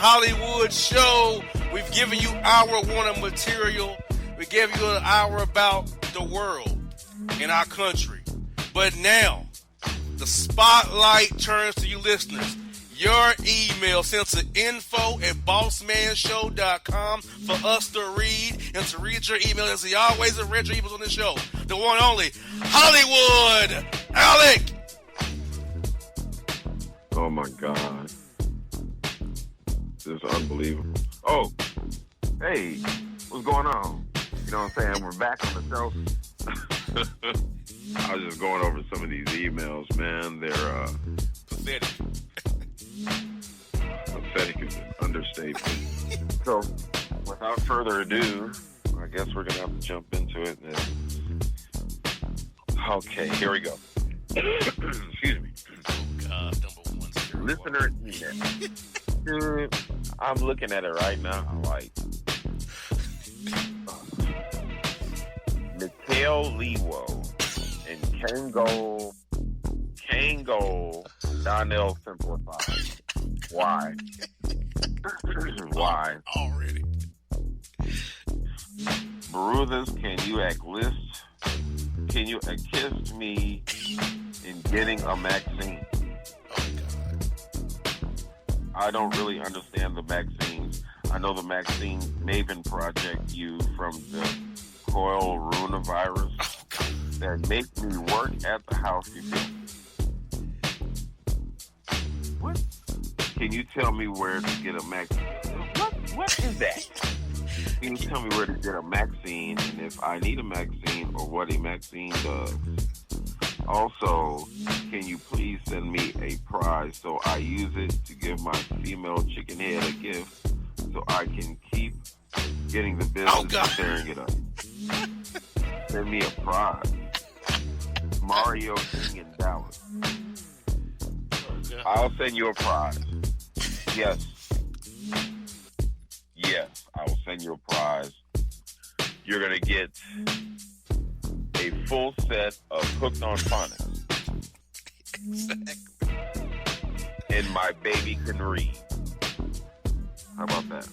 Hollywood Show. We've given you hour one of material. We gave you an hour about the world and our country. But now, the spotlight turns to you listeners. Your email sent to info@bossmanshow.com for us to read and to read your email as we always read your emails on this show. The one and only Hollywood Alec. Oh my God. This is unbelievable. Oh, hey, what's going on? You know what I'm saying? We're back on the show. I was just going over some of these emails, man. They're pathetic. Pathetic is an understatement. So, without further ado, I guess we're going to have to jump into it. Okay, here we go. Excuse me. Oh, God, number one. Listener email. Dude, I'm looking at it right now. Like, Mikhail Lewo and Kango Donnell Simplified. Why? Why? Already. Bruthers, can you assist me in getting a vaccine? I don't really understand the vaccines. I know the vaccine Maven Project used from the coronavirus that makes me work at the house. What? Can you tell me where to get a vaccine? What is that? Can you tell me where to get a vaccine and if I need a vaccine or what a vaccine does? Also, can you please send me a prize so I use it to give my female chicken head a gift so I can keep getting the business and tearing it up? Send me a prize. Mario King in Dallas. I'll send you a prize. Yes. Yes, I will send you a prize. You're going to get a full set of Hooked on Phonics. And My Baby Can Read. How about that?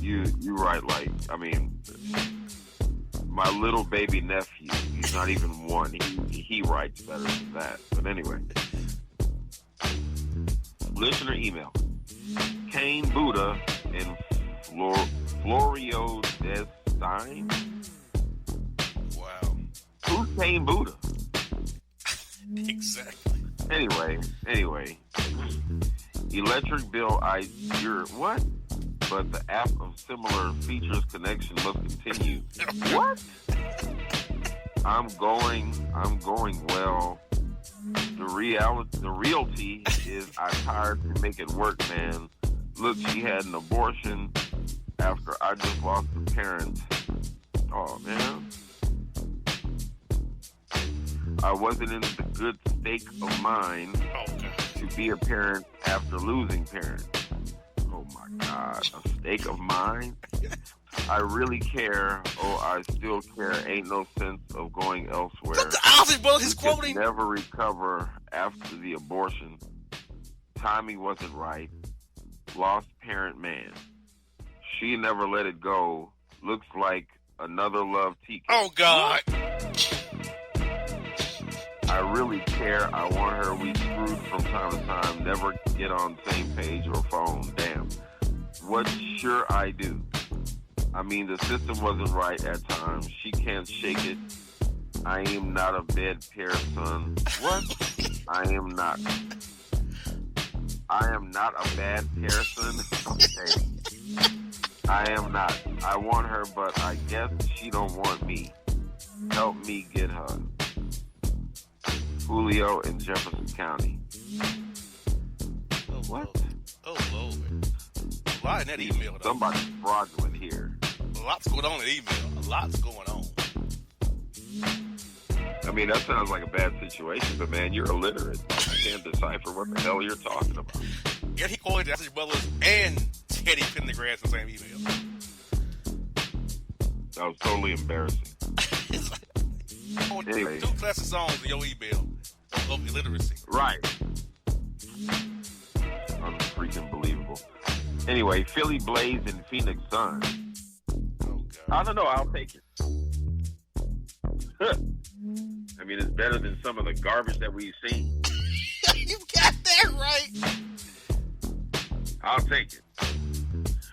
You write like, I mean, my little baby nephew, he's not even one. He writes better than that. But anyway. Listener email. Kane Buddha and Florio Destein. Wow. Who's Kane Buddha? Exactly. Anyway. Electric bill, you're what? But the app of similar features connection must continue. What? I'm going well. The reality is I tired to make it work, man. Look, she had an abortion after I just lost a parent. Oh, man. I wasn't in the good state of mind to be a parent after losing parents. Oh, my God. A state of mind? I really care. Oh, I still care. Ain't no sense of going elsewhere. The Ozzy Brothers he's quoting. Never recover after the abortion. Timing wasn't right. Lost parent man. She never let it go. Looks like another love teacup. Oh, God. I really care. I want her. We screwed from time to time. Never get on the same page or phone. Damn. What should I do? I mean, the system wasn't right at times. She can't shake it. I am not a bad pair, son. What? I am not a bad person. Okay. I am not. I want her, but I guess she don't want me. Help me get her. Julio in Jefferson County. Oh, what? Oh, Lord. A lot in that email, though. Somebody's fraudulent here. A lot's going on in the email. A lot's going on. I mean, that sounds like a bad situation, but man, you're illiterate. I can't decipher what the hell you're talking about. Yeah, he quoted the Ozzy Brothers and Teddy Pendergrass in the same email. That was totally embarrassing. Anyway. Two classic songs in your email of illiteracy. Right. Unfreaking believable. Anyway, Philly Blaze and Phoenix Sun. Oh, God. I don't know. I'll take it. I mean, it's better than some of the garbage that we've seen. You got that right. I'll take it.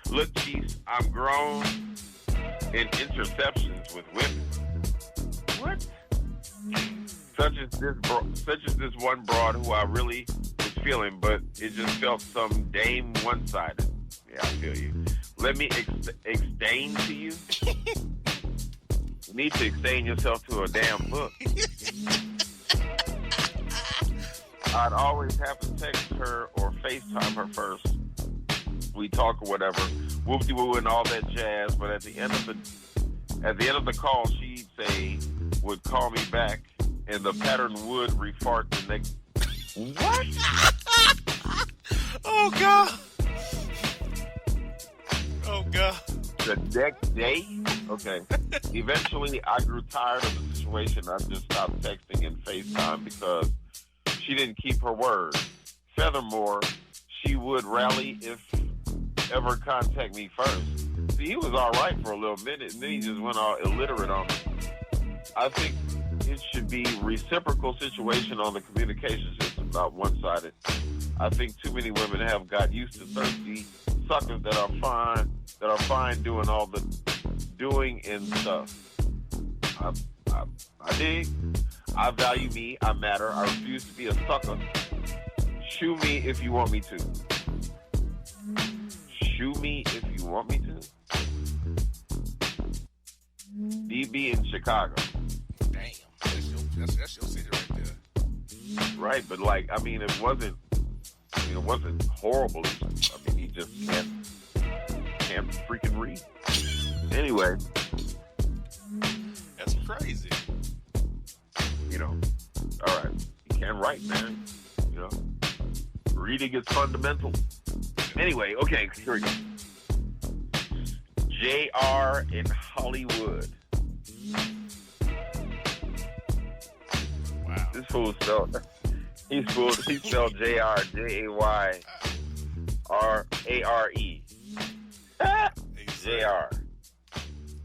Look, Chiefs, I'm grown in interceptions with women. What? Such as this one broad who I really was feeling, but it just felt some dame one-sided. Yeah, I feel you. Let me explain to you. You need to explain yourself to a damn book. I'd always have to text her or FaceTime her first. We talk or whatever, whoop-de-woo and all that jazz. But at the end of the call, she'd say, would call me back, and the pattern would refart the next. What? Oh, God. Oh, God. The next day? Okay. Eventually, I grew tired of the situation. I just stopped texting and FaceTime because she didn't keep her word. Furthermore, she would rally if ever contact me first. See, he was all right for a little minute, and then he just went all illiterate on me. I think it should be reciprocal situation on the communication system, not one-sided. I think too many women have got used to thirsty suckers that are fine doing all the doing and stuff. I dig. I value me. I matter. I refuse to be a sucker. Shoot me if you want me to. Shoot me if you want me to. DB in Chicago. Damn. That's your city right there. Right, but like, I mean, it wasn't horrible. I mean, he just can't freaking read. Anyway, That's crazy. you know, all right, he can't write, man. You know, reading is fundamental. Anyway, okay, here we go. JR in Hollywood. Wow. This fool spelled JR, JAYRARE. JR.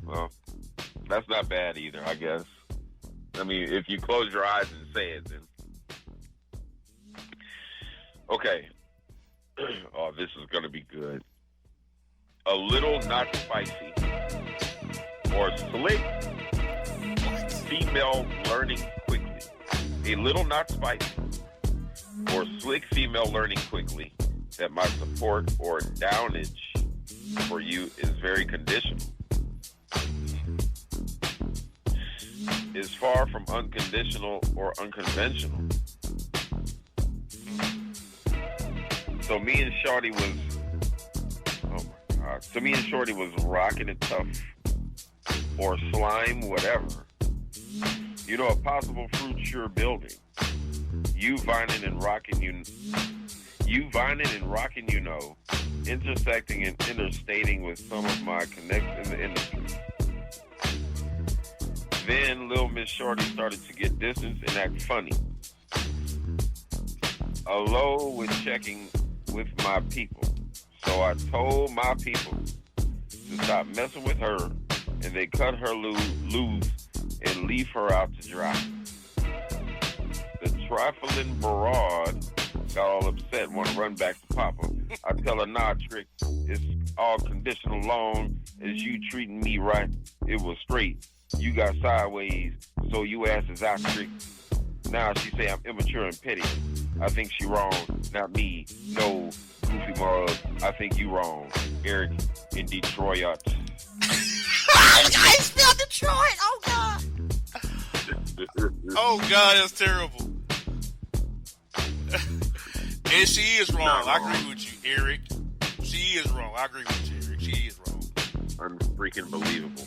Well, that's not bad either, I guess. I mean, if you close your eyes and say it, then. Okay. Oh, this is going to be good. A little not spicy or slick female learning quickly. A little not spicy or slick female learning quickly that my support or downage for you is very conditional. Is far from unconditional or unconventional. So me and Shorty was rocking it tough or slime, whatever. You know, a possible fruit you're building. You vining and rocking, you know, intersecting and interstating with some of my connects in the industry. Then Lil Miss Shorty started to get distance and act funny. Alone with checking with my people. So I told my people to stop messing with her, and they cut her loose and leave her out to dry. The trifling broad got all upset, want to run back to Papa. I tell her, nah, Trick, it's all conditional long as you treating me right. It was straight. You got sideways, so you ass is out, Trick. Now she say I'm immature and petty. I think she wrong, not me. No, goofy mug. I think you wrong. Eric in Detroit. I spelled Detroit. Oh God. Oh God, that's terrible. And she is wrong. I agree with you, Eric. She is wrong. I agree with you, Eric. She is wrong. Unfreaking believable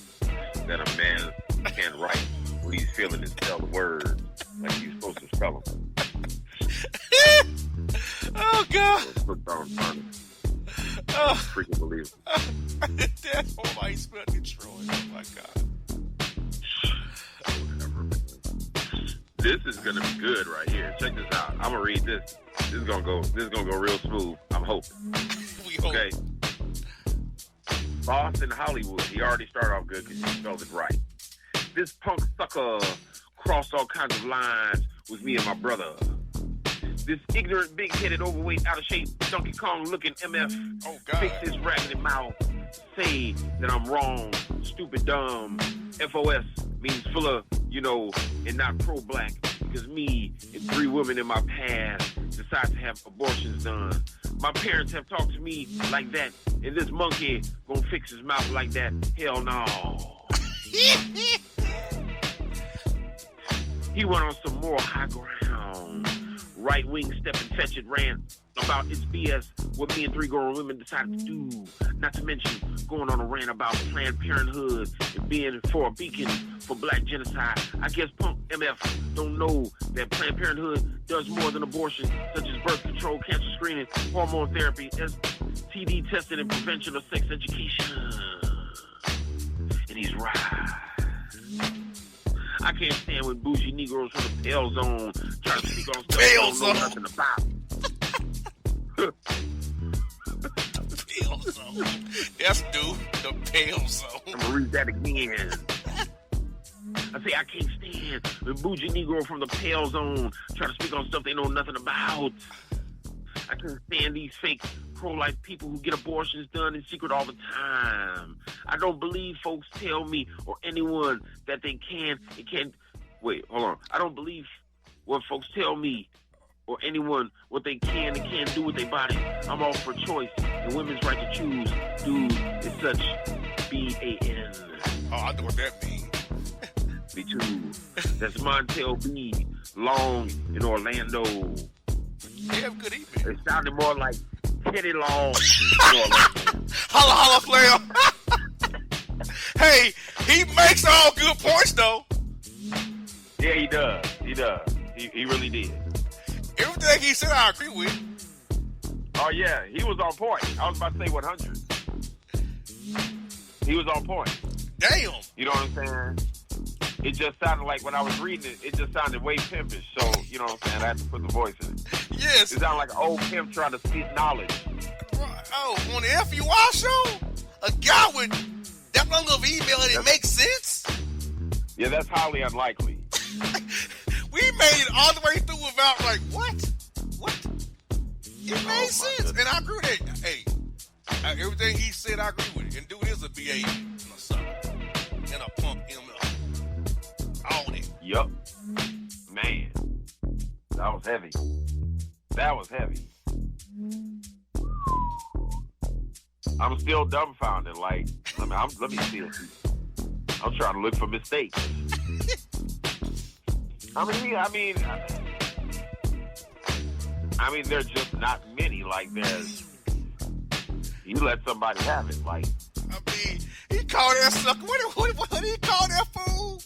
that a man can't write when he's feeling and spell the word like he's supposed to spell them. Oh God. Put down funny. Oh. Freaking believable. That's all I spelled Detroit. Oh my God. This is gonna be good right here. Check this out. I'm gonna read this. This is gonna go real smooth. I'm hoping. We hope. Okay. Boston, Hollywood. He already started off good because he spelled it right. This punk sucker crossed all kinds of lines with me and my brother. This ignorant, big-headed, overweight, out of shape, Donkey Kong looking MF. Oh God. Fix his raggedy mouth. Say that I'm wrong, stupid, dumb. FOS means full of, and not pro-black. Because me and 3 women in my past decide to have abortions done. My parents have talked to me like that, and this monkey gonna fix his mouth like that. Hell no. He went on some more high ground. Right wing step and fetch it ran about its BS, what me and 3 grown women decided to do. Not to mention going on a rant about Planned Parenthood and being for a beacon for black genocide. I guess punk MF don't know that Planned Parenthood does more than abortion, such as birth control, cancer screening, hormone therapy, STD testing, and prevention of sex education. And he's right. I can't stand when bougie Negroes from the Pale Zone try to speak on stuff they don't know nothing about. Pale Zone. That's new. The Pale Zone. I'm gonna read that again. I say I can't stand when bougie Negro from the Pale Zone try to speak on stuff they know nothing about. I can't stand these fake pro-life people who get abortions done in secret all the time. I don't believe folks tell me or anyone that they can and can't. Wait, hold on. I don't believe what folks tell me or anyone what they can and can't do with their body. I'm all for choice and women's right to choose. Dude, it's such BAN. Oh, I know what that means. Me too. That's Montel B. Long in Orlando. They have good email. It sounded more like Teddy Long in Orlando. Holla, holla, Flair. Hey, he makes all good points, though. Yeah, he does. He does. He really did. Everything he said, I agree with. Oh, yeah. He was on point. I was about to say 100. He was on point. Damn. You know what I'm saying? It just sounded like when I was reading it, it just sounded way pimpish. So, you know what I'm saying? I had to put the voice in it. Yes. It sounded like an old pimp trying to speak knowledge. Oh, on the FUI show? A guy with that long of email and it makes sense? Yeah, that's highly unlikely. We made it all the way through without, like, what? What? It made sense. And I agree with that. Hey, everything he said, I agree with it. And dude is a BA and a sucker. And a punk ML. All that. Yup. Man. That was heavy. That was heavy. I'm still dumbfounded. Like, let me see it. I'm trying to look for mistakes. I mean, there's just not many. Like, you let somebody have it. Like, I mean, he called that sucker. What did he call that fool?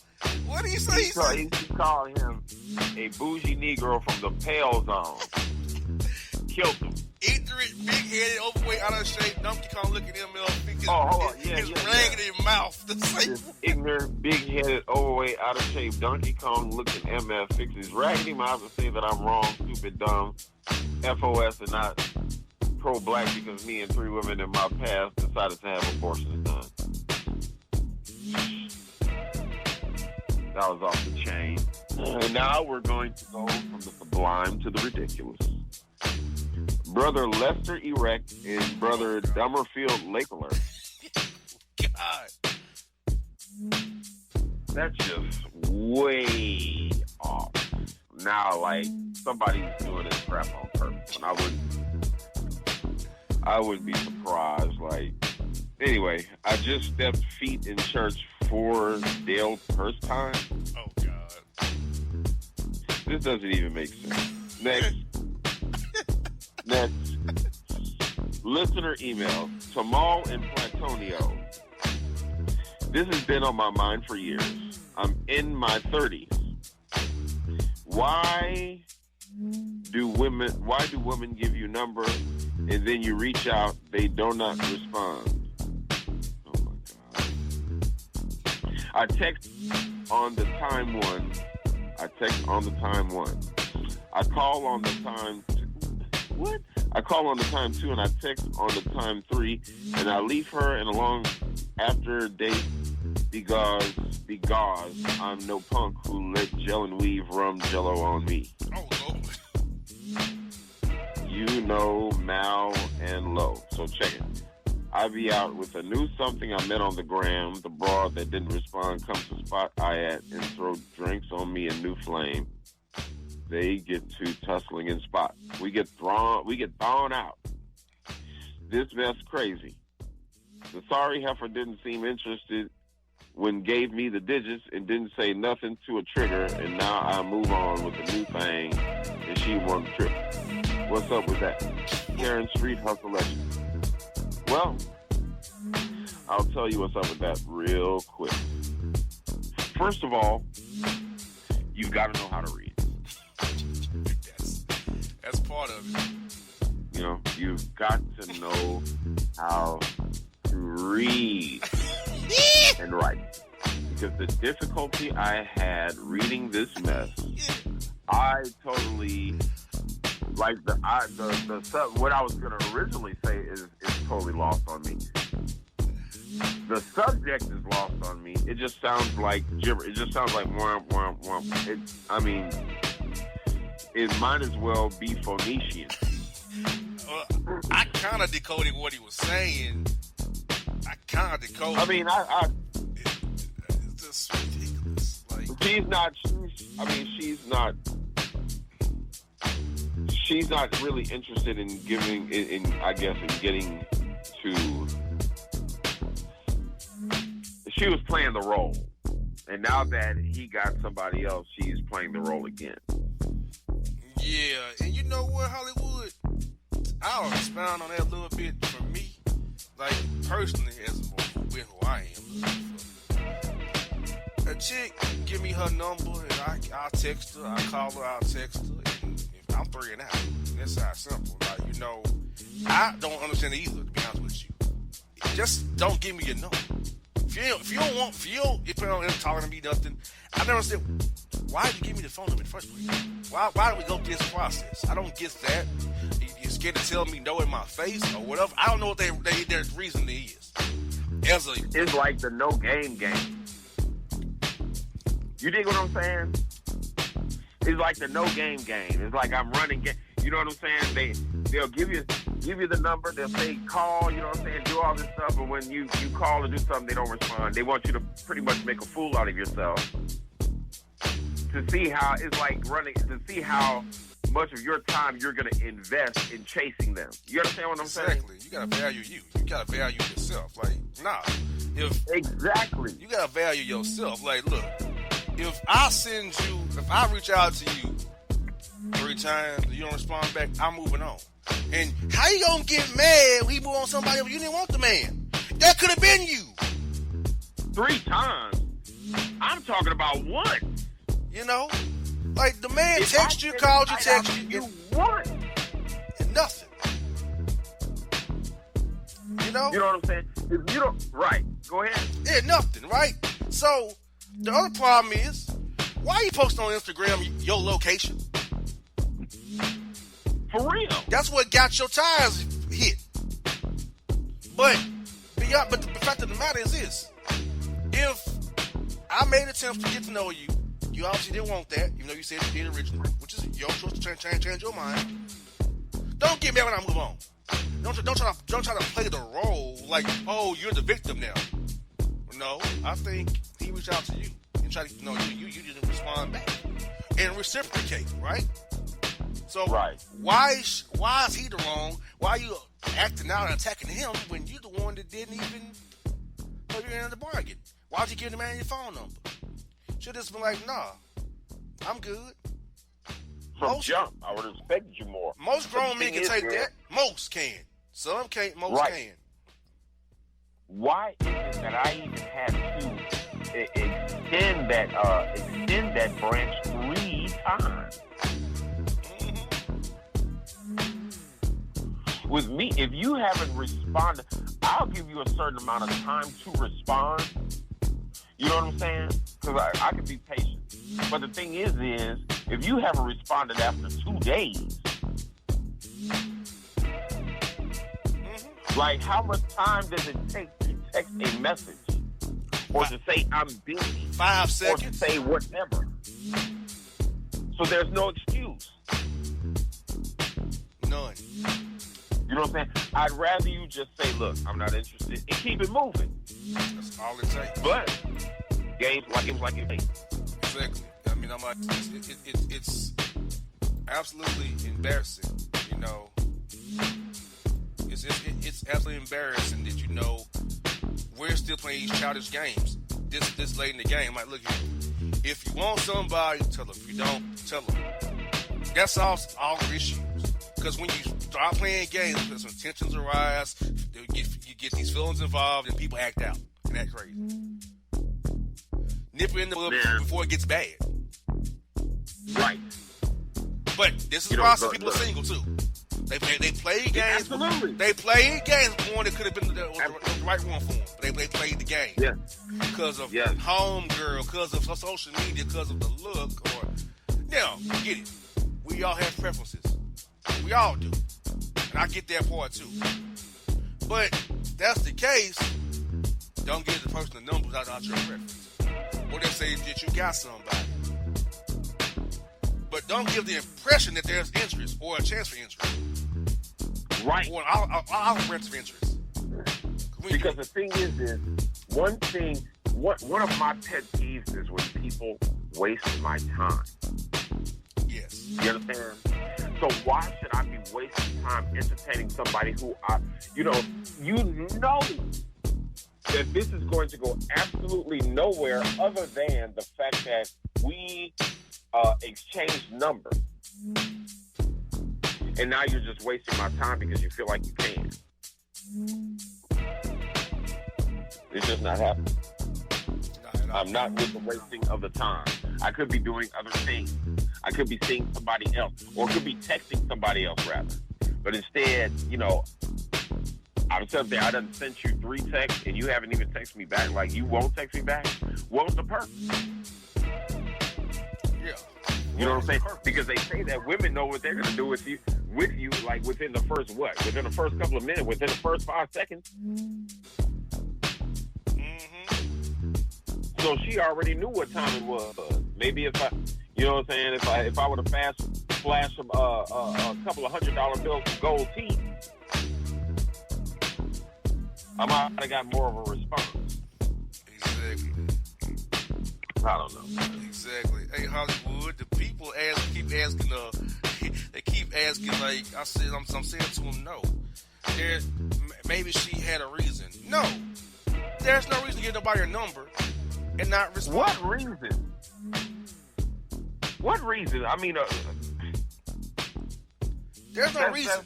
What did he say? He called him a bougie Negro from the Pale Zone. Killed him. Ignorant, big-headed, overweight, out of shape, Donkey Kong looking ML. Hold on. His ragged in his mouth. This ignorant, big-headed, overweight, out of shape, Donkey Kong looking MF fixes his raggedy mouth and say that I'm wrong, stupid, dumb, FOS, and not pro-black because me and 3 women in my past decided to have abortions done. That was off the chain. And now we're going to go from the sublime to the ridiculous. Brother Lester Erect and Brother Dummerfield Lakeler. God. That's just way off. Now, like, somebody's doing this crap on purpose, and I wouldn't be surprised. Like, anyway, I just stepped feet in church for Dale first time. Oh, God. This doesn't even make sense. Next. Listener email, Tamal in Platonio. This has been on my mind for years. I'm in my 30s. Why do women give you number and then you reach out, they do not respond? Oh my God. I text on the time one. I call on the time two. What? I call on the time 2 and I text on the time 3 and I leave her and along after date because I'm no punk who let gel and weave rum jello on me. Oh, Lord. You know, Mal and Low. So check it. I be out with a new something I met on the gram. The broad that didn't respond comes to spot I at and throw drinks on me in New Flame. They get to tussling in spot. We get thrown out. This mess crazy. The sorry heifer didn't seem interested when gave me the digits and didn't say nothing to a trigger, and now I move on with the new thing, and she won the trip. What's up with that? Karen Street Hustle Legend. Well, I'll tell you what's up with that real quick. First of all, you've got to know how to read. That's part of it. You know, you've got to know how to read and write. Because the difficulty I had reading this mess, I totally, like, what I was going to originally say is totally lost on me. The subject is lost on me. It just sounds like gibber. It just sounds like womp, womp, womp. It might as well be Phoenician. I kind of decoded what he was saying. I mean, it's just ridiculous. Like, she's not really interested in getting to. She was playing the role. And now that he got somebody else, she's playing the role again. Yeah, and you know what, Hollywood? I'll expound on that a little bit for me. Like, personally, as with who I am. A chick give me her number, and I'll text her, I'll call her, I'll text her, and if I'm 3 and out. That's how simple. Like, you know, I don't understand it either, to be honest with you. Just don't give me your number. If you don't talking to me nothing, I never said, why did you give me the phone number in the first place? Why do we go through this process? I don't get that. You're scared to tell me no in my face or whatever. I don't know what their reason is. It's like the no game. You dig what I'm saying? It's like the no game. It's like I'm running game. You know what I'm saying? They'll give you the number. They'll say call. You know what I'm saying? Do all this stuff. And when you call or do something, they don't respond. They want you to pretty much make a fool out of yourself. To see how it's like running. To see how much of your time you're going to invest in chasing them. You understand what I'm saying? Exactly. You got to value you. You got to value yourself. Like, nah. Exactly. You got to value yourself. Like, look. If I reach out to you 3 times and you don't respond back, I'm moving on. And how you gonna get mad when you move on somebody else? You didn't want the man. That could have been you. 3 times? I'm talking about once. You know? Like the man texted you, called you, texted you. Once. And nothing. You know? You know what I'm saying? If you don't, right. Go ahead. Yeah, nothing, right? So, the other problem is, why you posting on Instagram your location? For real. That's what got your tires hit. But the fact of the matter is this. If I made attempts to get to know you, you obviously didn't want that, even though you said you did originally, which is your choice to change your mind. Don't get mad when I move on. Don't try to play the role like, oh, you're the victim now. No, I think he reached out to you and tried to know you didn't respond back and reciprocate, right? So right. Why is he the wrong? Why are you acting out and attacking him when you're the one that didn't even put you in the bargain? Why'd you give the man your phone number? Should have just been like, nah, I'm good. From jump, I would have expected you more. Most grown men can take that. Most can. Some can't. Most can. Why is it that I even had to extend that branch 3 times? Mm-hmm. With me, if you haven't responded, I'll give you a certain amount of time to respond. You know what I'm saying? Because I can be patient. But the thing is if you haven't responded after 2 days, like how much time does it take to text a message? Or to say I'm busy? 5 seconds. Or to say whatever. So there's no excuse. None. You know what I'm saying? I'd rather you just say, look, I'm not interested, and keep it moving. That's all it takes. But games like it takes. Exactly. I mean, I'm like, it's absolutely embarrassing. You know, it's absolutely embarrassing that we're still playing these childish games this late in the game. Like, look here, if you want somebody, tell them. If you don't, tell them. That's all the issues. Because when you start playing games, some tensions arise, you get these feelings involved, and people act out and act crazy. Nip it in the bud before it gets bad. Right. But this is why some people are single too. They played games. Absolutely. They played games one that could have been the right one for them. But they played the game. Yeah. Because of home girl, because of social media, because of the look, or get it. We all have preferences. We all do. And I get that part too. But if that's the case, don't give the person the numbers out your preference. Or they say that you got somebody. But don't give the impression that there's interest or a chance for interest. Right. Or I'll branch of interest. Because the thing is one of my pet peeves is when people waste my time. Yes. You understand? So why should I be wasting time entertaining somebody who you know that this is going to go absolutely nowhere other than the fact that we exchanged numbers. And now you're just wasting my time because you feel like you can. It's just not happening. I'm not with the wasting of the time. I could be doing other things. I could be seeing somebody else, or could be texting somebody else, rather. But instead, you know, I'm sitting there, I done sent you 3 texts, and you haven't even texted me back. Like, you won't text me back? What was the purpose? Yeah. You know what I'm saying? Because they say that women know what they're going to do with you, like, within the first what? Within the first couple of minutes, within the first 5 seconds? So she already knew what time it was. Maybe if I, you know what I'm saying, if I would have flashed some a couple of $100 bills for gold teeth, I might have got more of a response. Exactly. I don't know. Exactly. Hey, Hollywood, the people keep asking. They keep asking. Like I'm saying to them, no. Maybe she had a reason. No, there's no reason to give nobody a number and not respond. What reason? What reason? I mean, there's no reason.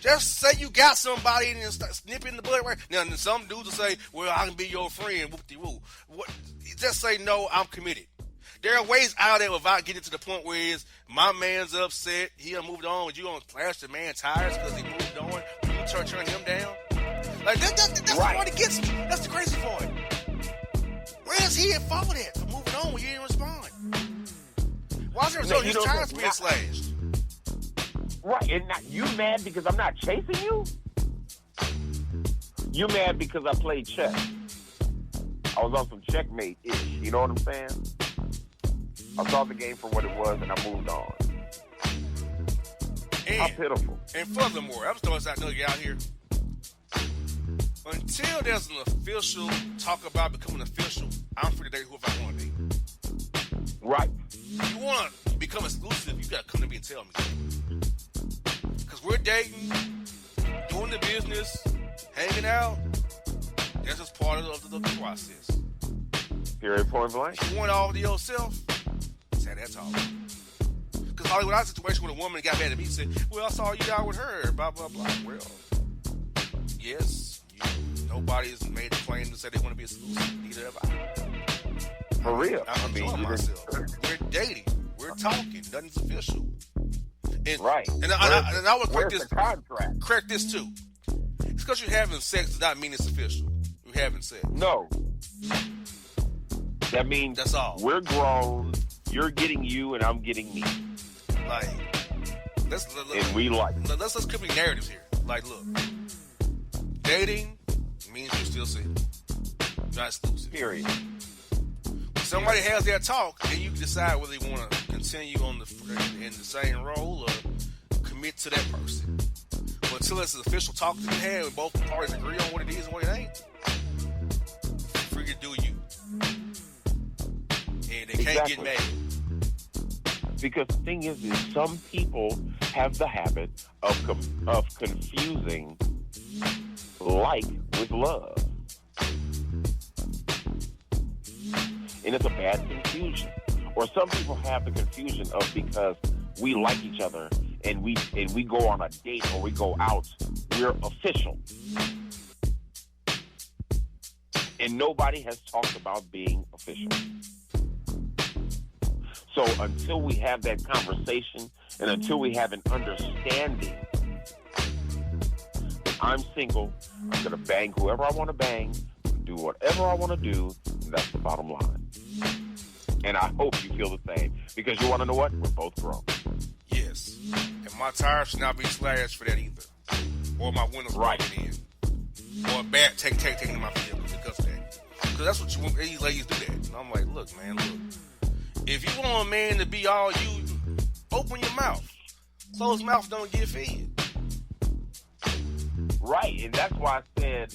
Just say you got somebody and start snipping the butt right now. And some dudes will say, "Well, I can be your friend." Whoop-de-woo. What? Just say no. I'm committed. There are ways out there without getting to the point where it's my man's upset. He done moved on. You gonna slash the man's tires because he moved on? You turn him down? Like that's right. The part that gets me. That's the crazy part. Where's he at fault at for moving on when you didn't respond? Why is there his tires being slashed? Right, and not, you mad because I'm not chasing you? You mad because I played chess. I was on some checkmate-ish, you know what I'm saying? I saw the game for what it was and I moved on. How pitiful. And furthermore, I'm throwing this out out here. Until there's an official talk about becoming official, I'm free to date whoever I want to be. Right. You want to become exclusive, you got to come to me and tell me. Because we're dating, doing the business, hanging out. That's just part of the process. Period, point blank. If you want all to yourself, say that talk. Because Hollywood, I had a situation with a woman got mad at me and said, well, I saw you out with her, blah, blah, blah. Well, yes, nobody's made a claim to say they want to be exclusive. Neither have I. For real. I'm enjoying myself. We're dating. We're talking. Nothing's official. And, right. And I would correct this too. It's because you're having sex does not mean it's official. You're having sex. No. That means that's all. We're grown. You're getting you, and I'm getting me. Like, let's could be narratives here. Like, look, dating means you're still single, not exclusive. Period. When somebody has their talk, then you can decide whether you want to continue in the same role or commit to that person. But until it's an official talk to be had, and both parties agree on what it is and what it ain't, free to do you. And they can't get mad. Because the thing is some people have the habit of confusing like with love. And it's a bad confusion. Or some people have the confusion of because we like each other and we go on a date or we go out, we're official. And nobody has talked about being official. So until we have that conversation and until we have an understanding that I'm single, I'm going to bang whoever I want to bang, do whatever I want to do, and that's the bottom line. And I hope you feel the same. Because you want to know what? We're both grown. Yes. And my tires should not be slashed for that either. Or my windows broken in. Or a bad taking in my vehicle because of that. Because that's what you want. These ladies do that. And I'm like, look, man, look. If you want a man to be all you, open your mouth. Closed mouth don't get fed. Right, and that's why I said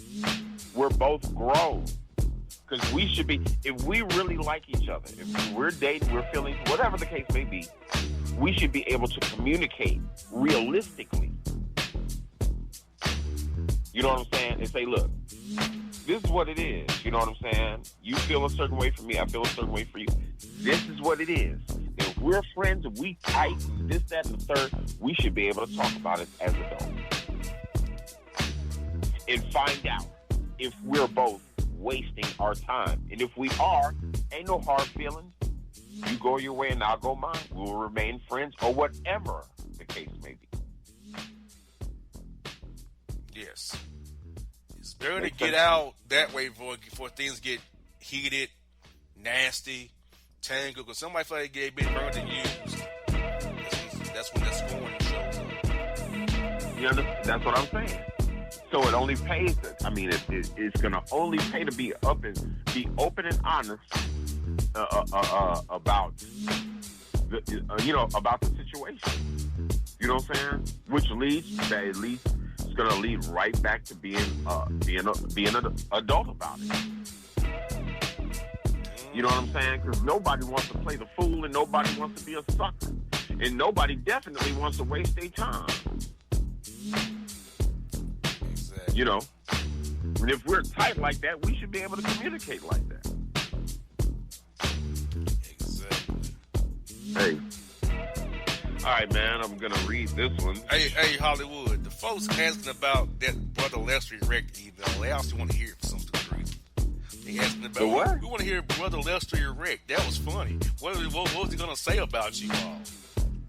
we're both grown. Because we should be, if we really like each other, if we're dating, we're feeling, whatever the case may be, we should be able to communicate realistically. You know what I'm saying? And say, look, this is what it is. You know what I'm saying? You feel a certain way for me. I feel a certain way for you. This is what it is. If we're friends, if we tight, this, that, and the third, we should be able to talk about it as adults. And find out if we're both wasting our time. And if we are, ain't no hard feelings. You go your way and I'll go mine. We'll remain friends or whatever the case may be. Yes. It's better to get out that way before things get heated, nasty, tangled, because somebody feel like they get burned and used. That's when that scoring shows up. You understand? That's what I'm saying. So it only pays. It's gonna only pay to be open and honest about about the situation. You know what I'm saying? Which leads that at least it's gonna lead right back to being an adult about it. You know what I'm saying? Because nobody wants to play the fool and nobody wants to be a sucker, and nobody definitely wants to waste their time. You know, and if we're tight like that, we should be able to communicate like that. Exactly. Hey. All right, man, I'm going to read this one. Hey, Hollywood, the folks asking about that Brother Lester erect email, they also want to hear it for some stupid reason. They asking about, the what? We want to hear Brother Lester erect. That was funny. What was he going to say about you all?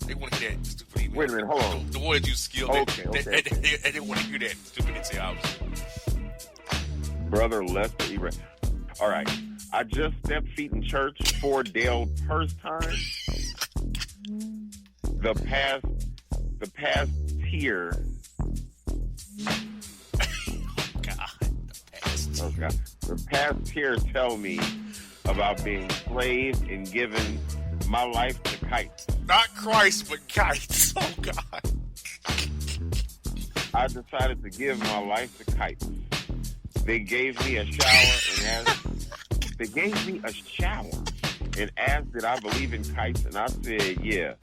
They want to hear that stupid email. Wait a minute, hold on. The words you skilled. Okay. They want to hear that stupid intel. Brother Lester erect. All right. I just stepped feet in church for Dale first time. The past tier. Oh God. The past tier tell me about being slave and giving my life to kites. Not Christ, but kites. Oh God. I decided to give my life to kites. They gave me a shower and asked did I believe in kites, and I said yeah.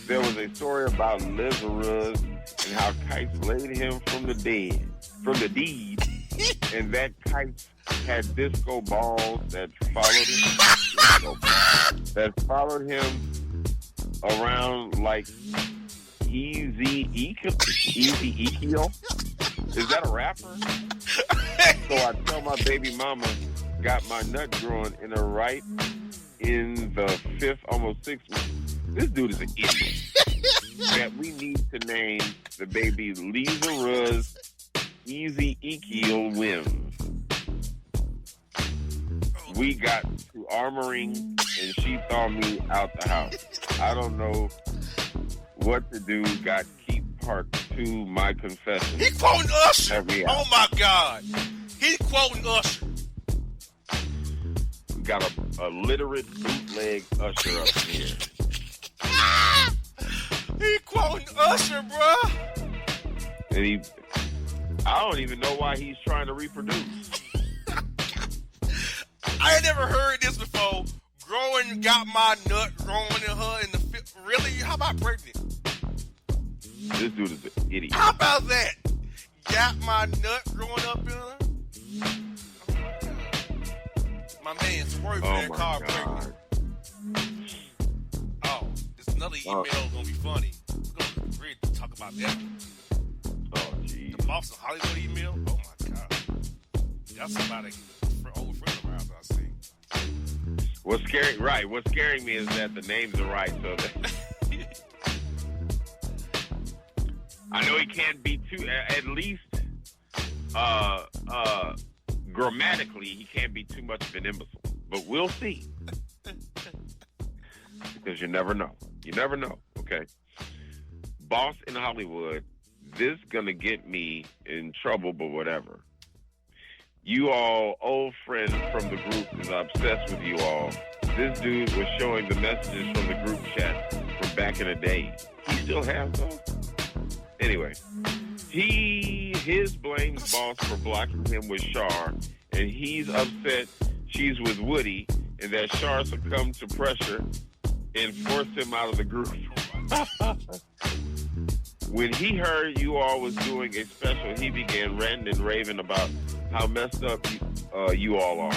There was a story about Lazarus and how kites laid him from the deed, and that kites had disco balls that followed him around like Easy Ezekiel. Is that a rapper? So I tell my baby mama got my nut growing in her right in the 5th, almost 6th month. This dude is an idiot. That we need to name the baby Lazarus Ezekiel Wims. We got to armoring and she thawed me out the house. I don't know what to do. Got keep part 2 my confession. He quoting Usher. Oh my God. He quoting Usher. We got a literate bootleg Usher up here. He quoting Usher, bruh. And I don't even know why he's trying to reproduce. I ain't never heard this before. Got my nut growing in her in the 5th. Really? How about pregnant? This dude is an idiot. How about that? Got my nut growing up in her? Oh my God. My man swerving that car pregnant. Oh, this another email gonna be funny. We're gonna really talk about that. Oh, geez. The Boston Hollywood email? Oh my God. That's somebody old friend of ours I see. What's scaring me is that the names are right, so that I know he can't be too, at least grammatically, he can't be too much of an imbecile. But we'll see. Because you never know. You never know, okay? Boss in Hollywood, this gonna get me in trouble, but whatever. You all, old friends from the group, is obsessed with you all. This dude was showing the messages from the group chat from back in the day. He still has those? Anyway, his blames Boss for blocking him with Shar, and he's upset she's with Woody, and that Shar succumbed to pressure and forced him out of the group. When he heard you all was doing a special, he began ranting and raving about how messed up you all are.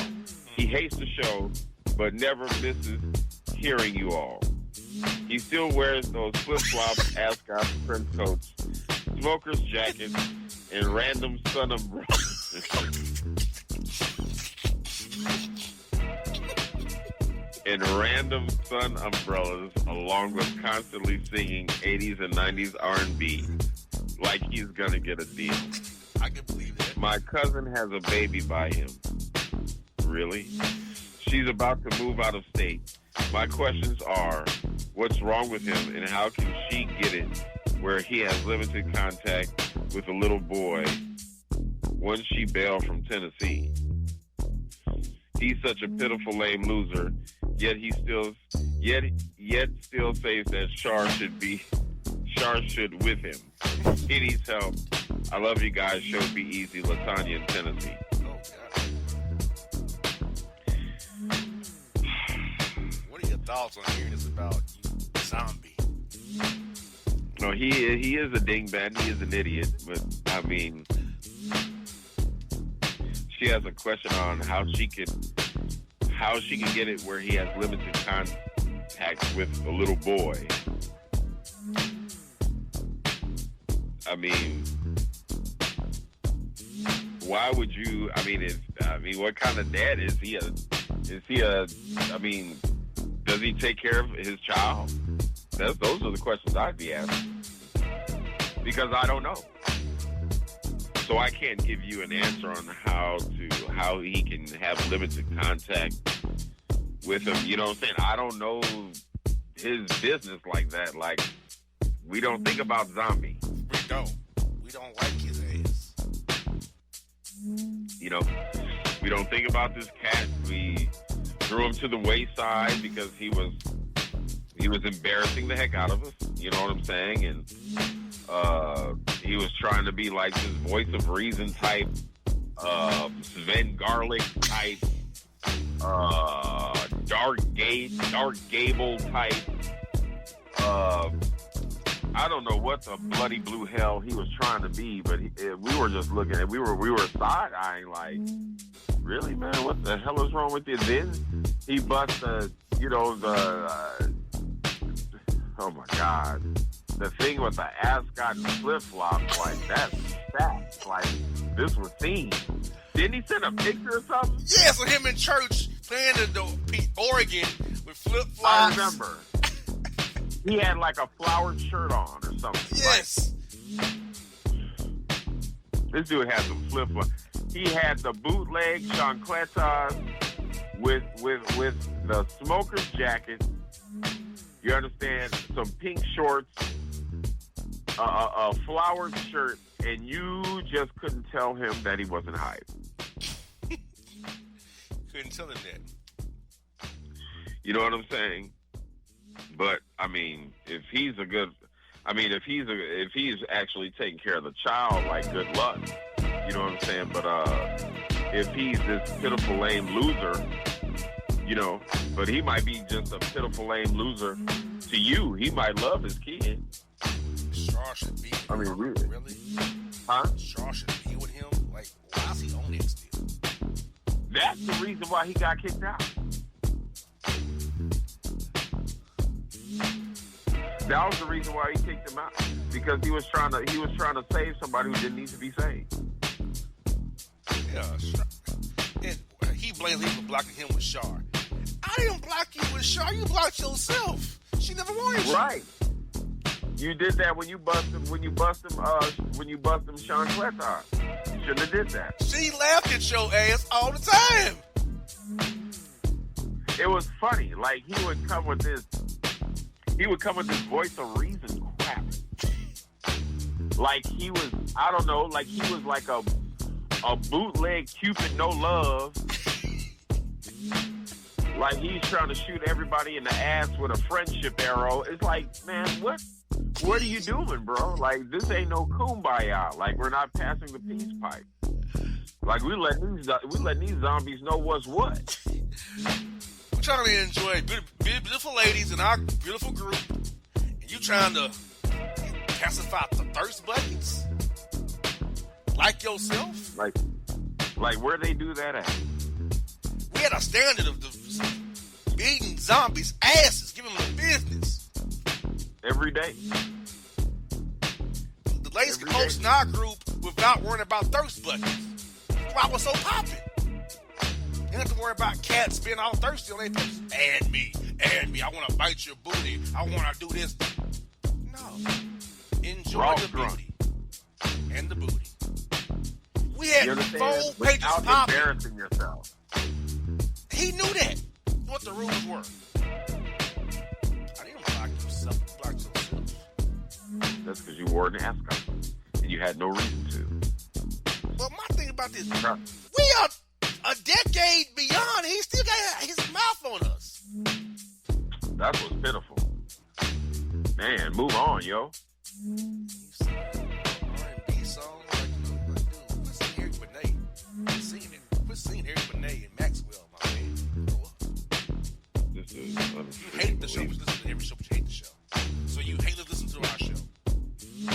He hates the show, but never misses hearing you all. He still wears those flip-flops, ascot print coats, smoker's jackets, and random sun umbrellas. Along with constantly singing 80s and 90s R&B like he's gonna get a deal. I can believe that. My cousin has a baby by him. Really? She's about to move out of state. My questions are, what's wrong with him and how can she get it where he has limited contact with a little boy once she bailed from Tennessee? He's such a pitiful, lame loser, yet still says that Shar should with him. He needs help. I love you guys. Show be easy. Latanya in Tennessee. Oh, God. What are your thoughts on hearing this about Zombie? No, he is a dingbat. He is an idiot. But, I mean, she has a question on how she can get it where he has limited contact with a little boy. I mean, why would you? I mean, what kind of dad is he? Does he take care of his child? Those are the questions I'd be asking, because I don't know. So I can't give you an answer on how he can have limited contact with him. You know what I'm saying? I don't know his business like that. Like, we don't think about Zombie. We don't like his ass. You know, we don't think about this cat. We threw him to the wayside because he was embarrassing the heck out of us. You know what I'm saying? And he was trying to be like this voice of reason type, Sven Garlic type, Dark Gable type. I don't know what the bloody blue hell he was trying to be, but we were just looking at, we were side eyeing like, really, man, what the hell is wrong with you? Then he bust oh my God, the thing with the ascot and flip flops, like that's like this was seen. Didn't he send a picture or something? Yeah, so him in church playing the Oregon with flip flops. I remember. He had like a flowered shirt on or something. Yes. Right? This dude had some flip flops. He had the bootleg chancletas with the smoker's jacket. You understand? Some pink shorts, a flowered shirt, and you just couldn't tell him that he wasn't hype. Couldn't tell him that. You know what I'm saying? But I mean, if he's actually taking care of the child, like, good luck. You know what I'm saying? But if he's this pitiful lame loser, you know, but he might be just a pitiful lame loser to you. He might love his kid. Shaw should be. I mean, really? Huh? Shaw should be with him. Like, why is he on it still? That's the reason why he got kicked out. That was the reason why he kicked him out, because he was trying to save somebody who didn't need to be saved. Yeah, and he blames me for blocking him with Shar. I didn't block you with Shar. You blocked yourself. She never wanted you. Right. You did that when you bust him Sean Cletar. You shouldn't have did that. She laughed at your ass all the time. It was funny. Like, he would come with this voice of reason crap. Like he was, I don't know, like he was like a bootleg Cupid no love. Like he's trying to shoot everybody in the ass with a friendship arrow. It's like, man, what are you doing, bro? Like, this ain't no kumbaya. Like, we're not passing the peace pipe. Like, we let these zombies know what's what. We're trying to enjoy beautiful ladies in our beautiful group, and you trying to pacify the thirst buckets like yourself? Like Like, where they do that at? We had a standard of beating zombies' asses, giving them the business. Every day. The ladies could post in our group without worrying about thirst buckets. That's why I was so popping. You don't have to worry about cats being all thirsty on their posts. And me. I want to bite your booty. I want to do this. No. Enjoy Raw the drunk. beauty and the booty. We had You understand? 4 pages Without popping. embarrassing yourself. He knew that. What the rules were. I didn't block yourself. You blocked yourself. That's because you wore an ascot. And you had no reason to. But my thing about this, Right. we are a decade beyond. He still got his mouth on us. That's what's pitiful. Man, move on, yo. You said R&B song, like, dude, quit singing Eric Benet. Quit singing Eric Benet and Maxwell, my man. Grow up. This is You hate the show, but you listen to every show, but you hate the show. So you hate to listen to our show.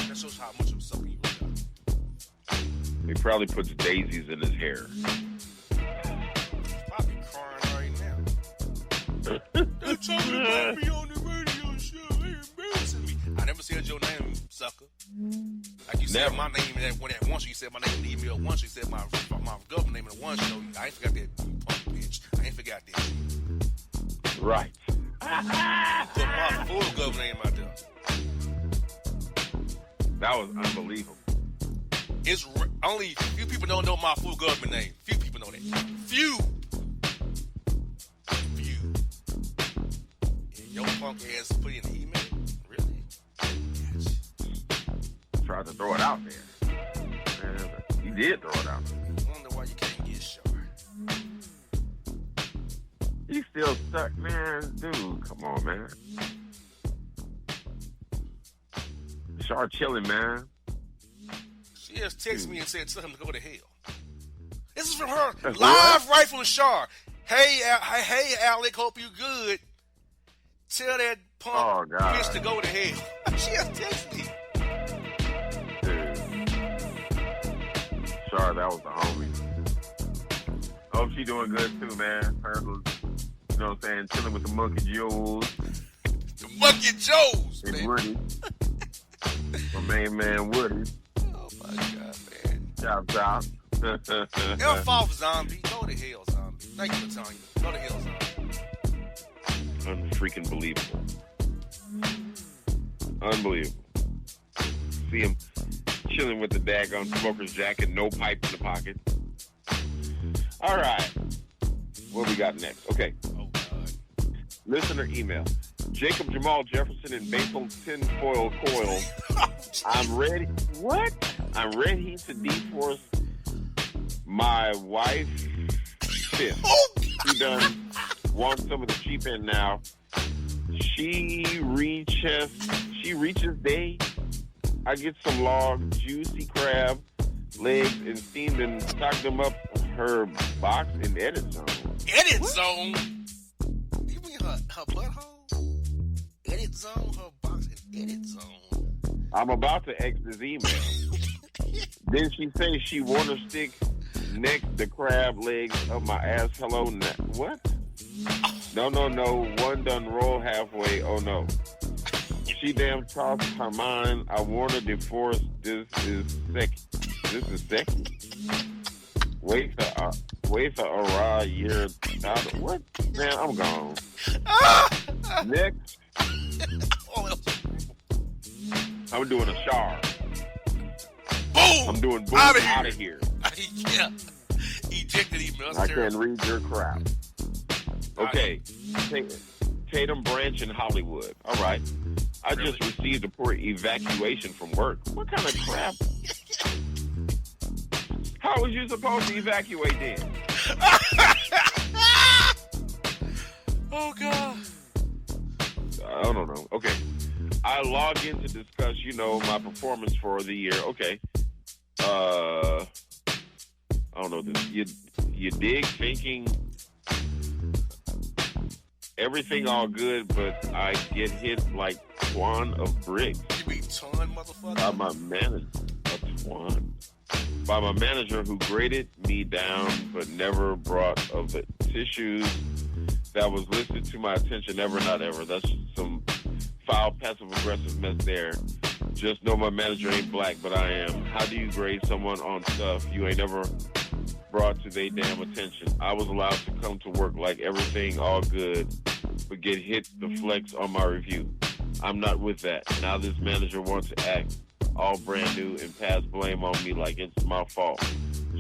That shows how much of a sucker you really are. He probably puts daisies in his hair. He's probably crying right now. They're talking about me on the radio show. They're embarrassing me. I never said your name, sucker. Like you said my name in that one show. You said my name in the email once. You said my government name in the one show. I ain't forgot that, you punk bitch. I ain't forgot that shit. Right. Put my full government name out there. That was unbelievable. It's only few people don't know my full government name. Few people know that. Few. And your punk ass put in the email? Really? Yes. Tried to throw it out there. Man, he did throw it out there. I wonder why you can't get short. He's still stuck, man. Dude, come on, man. Shar chilling, man. She just texted me and said, tell him to go to hell. This is from her live right from Shar. Hey, Alec, hope you good. Tell that punk bitch to go to hell. She just texted me. Dude. Shar, that was the homie. Hope she doing good too, man. Her, you know what I'm saying, chilling with the Monkey Jules. The Monkey Joes, And man. Woody. My main man, Woody. Oh, my God, man. Chop. F off, zombie. Go to hell, zombie. Thank you, Tanya. Go to hell, zombie. Unfreaking believable. Unbelievable. See him chilling with the daggone smoker's jacket, no pipe in the pocket. All right. What we got next? Okay. Oh, God. Listener email. Jacob Jamal Jefferson in Basel tinfoil coil. I'm ready. What? I'm ready to deforce my wife. Fifth. She done wants some of the cheap end now. She reaches day. I get some log, juicy crab legs and steamed and stock them up her box in edit zone. Edit zone? You mean her butthole? Edit zone, her box in edit zone. I'm about to X this email. Then she says she want to stick next the crab legs of my ass. Hello, what? No. One done roll halfway. Oh no. She damn tossed her mind. I want to divorce. This is sick. Wait for a raw year. What? Man, I'm gone. Next. I'm doing a Shar. Boom! I'm doing boom out of here. Yeah. Ejected email. I can't read your crap. Okay. Tatum Branch in Hollywood. All right. I just received a poor evacuation from work. What kind of crap? How was you supposed to evacuate then? Oh, God. I don't know. Okay. I log in to discuss, my performance for the year. Okay. I don't know. You dig thinking everything all good, but I get hit like Twan of bricks. You mean ton, motherfucker? I'm a manager of Twan. by my manager who graded me down but never brought of the tissues that was listed to my attention. Never, not ever. That's some foul, passive-aggressive mess there. Just know my manager ain't black, but I am. How do you grade someone on stuff you ain't never brought to their damn attention? I was allowed to come to work like everything all good, but get hit the flex on my review. I'm not with that. Now this manager wants to act all brand new and pass blame on me like it's my fault.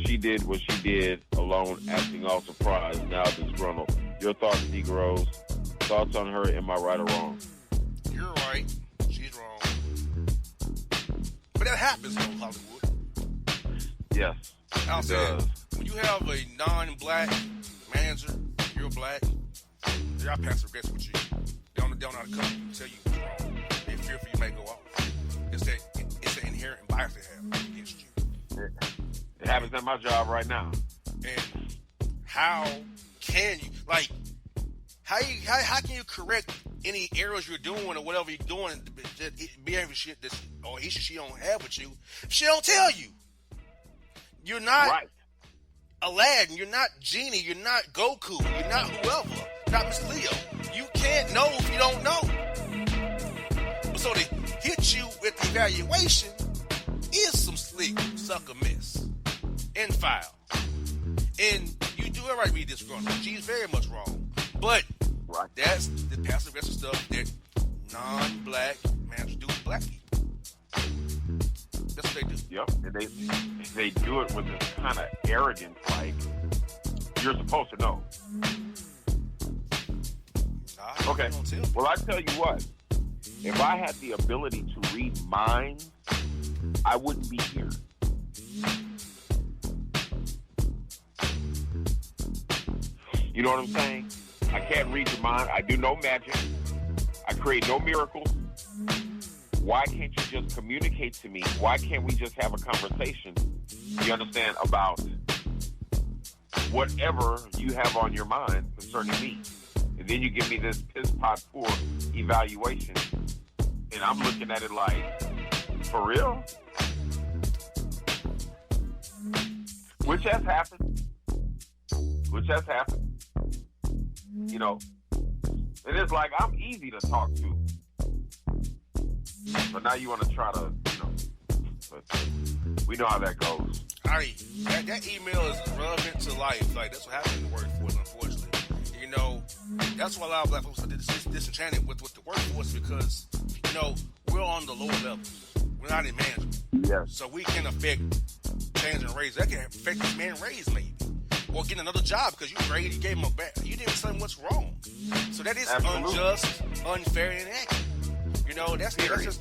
She did what she did alone, acting all surprised, now disgruntled. Your thoughts, Negroes? Thoughts on her, am I right or wrong? You're right. She's wrong. But that happens in Hollywood. Yes, I'll it say does. when you have a non-black manager, you're black, they're passive aggressive with you. They don't know how to come and tell you what's wrong. They fear for you may go off. It's an inherent bias they have against you. It happens at my job right now. And how can you, how can you correct any errors you're doing or whatever you're doing, behavior shit or issue she don't have with you, if she don't tell you? You're not Right. Aladdin, you're not Genie, you're not Goku, you're not whoever, not Miss Leo. You can't know if you don't know. So to hit you with the evaluation is some slick sucker miss and foul. And you do it right to be disgruntled. She's very much wrong. But Right. that's the passive aggressive stuff that non-black managers do with black people. That's what they do. Yep, and they do it with this kind of arrogance, like you're supposed to know. Nah, Okay. you don't tell me. Well, I tell you what, if I had the ability to read minds, I wouldn't be here. You know what I'm saying? I can't read your mind. I do no magic. I create no miracles. Why can't you just communicate to me? Why can't we just have a conversation, you understand, about whatever you have on your mind concerning me? And then you give me this piss pot poor evaluation. And I'm looking at it like, for real? Which has happened. You know, it is like I'm easy to talk to. But now you want to try to, but we know how that goes. That email is relevant to life. Like, that's what happened in the workforce, unfortunately. You know, that's why a lot of black folks are disenchanted with the workforce because, we're on the lower levels. We're not in management. Yes. So we can affect change and raise. That can affect this man raise, maybe. Or get another job because you gave him a bad. You didn't tell him what's wrong. So that is Absolutely. Unjust, unfair, and inaccurate.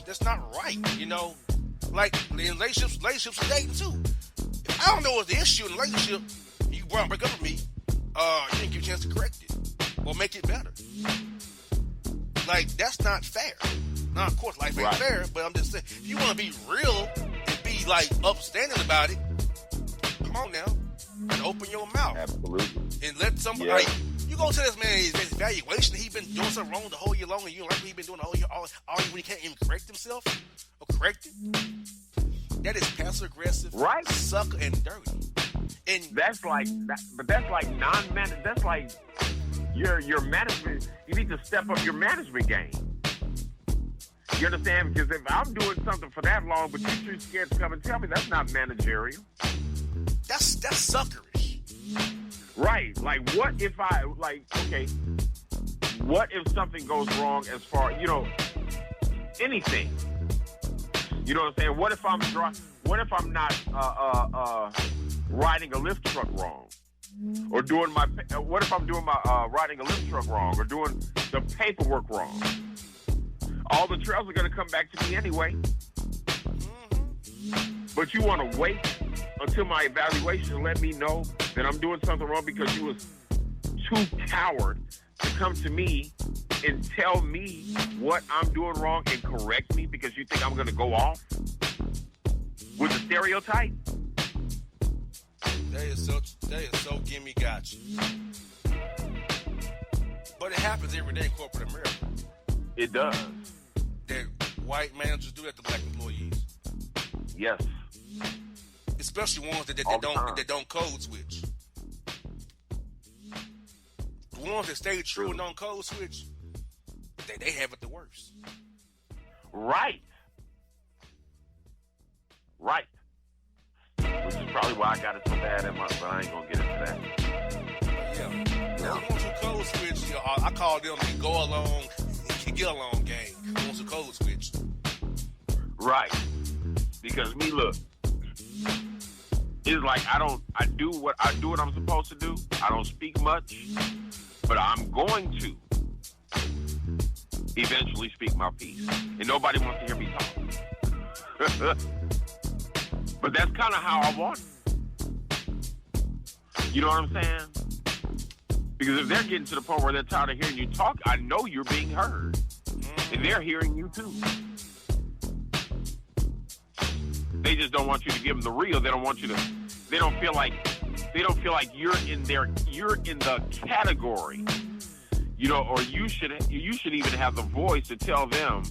That's not right. Like in relationships and dating too. If I don't know what's the issue in the relationship, you break up with me, you didn't give a chance to correct it or make it better. Like, that's not fair. Now, of course, life ain't fair, but I'm just saying, if you want to be real and be like upstanding about it, come on now and open your mouth. Absolutely. And let somebody, like, you gonna tell this man his evaluation, he been doing something wrong the whole year long, and you don't like what he been doing the whole year, all when he can't even correct himself or correct it? That is passive aggressive, right? Sucker and dirty. And that's like that, but that's like non-management. That's like your management. You need to step up your management game. You understand? Because if I'm doing something for that long, but you're too scared to come and tell me, that's not managerial. That's suckerish. Right. Like, what if what if something goes wrong as far, anything? You know what I'm saying? What if I'm not riding a lift truck wrong? Or what if I'm doing my riding a lift truck wrong or doing the paperwork wrong? All the trails are going to come back to me anyway. But you want to wait until my evaluation and let me know that I'm doing something wrong because you was too coward to come to me and tell me what I'm doing wrong and correct me because you think I'm going to go off with a stereotype? That is so gimme gotcha. But it happens every day in corporate America. It does. That white managers do that to black employees. Yes. It's especially ones that don't code switch. The ones that stay true and don't code switch, they have it the worst. Right. Which is probably why I got it so bad in my, but I ain't gonna get into that. Yeah. The ones who code switch, I call them the get along gang. The ones who code switch. Right. Because me, look, it's like I do what I'm supposed to do. I don't speak much, but I'm going to eventually speak my piece. And nobody wants to hear me talk. But that's kind of how I want it. You know what I'm saying? Because if they're getting to the point where they're tired of hearing you talk, I know you're being heard. And they're hearing you too. They just don't want you to give them the real. They don't want you to. They don't feel like you're in the category. Or you should even have the voice to tell them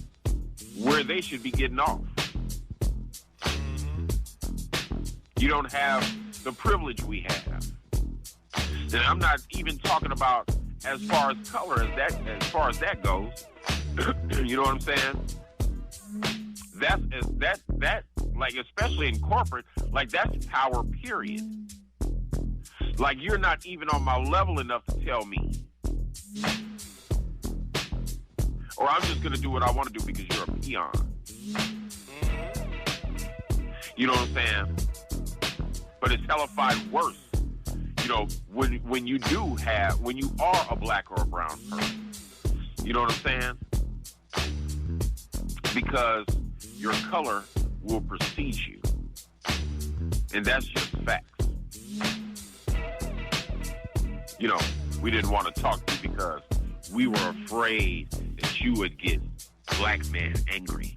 where they should be getting off. You don't have the privilege we have. And I'm not even talking about as far as color as far as that goes. You know what I'm saying? That like, especially in corporate, like, that's power, period. Like, you're not even on my level enough to tell me. Or I'm just going to do what I want to do because you're a peon. You know what I'm saying? But it's hellified worse, when you are a black or a brown person. You know what I'm saying? Because your color will precede you. And that's just facts. We didn't want to talk to you because we were afraid that you would get black man angry.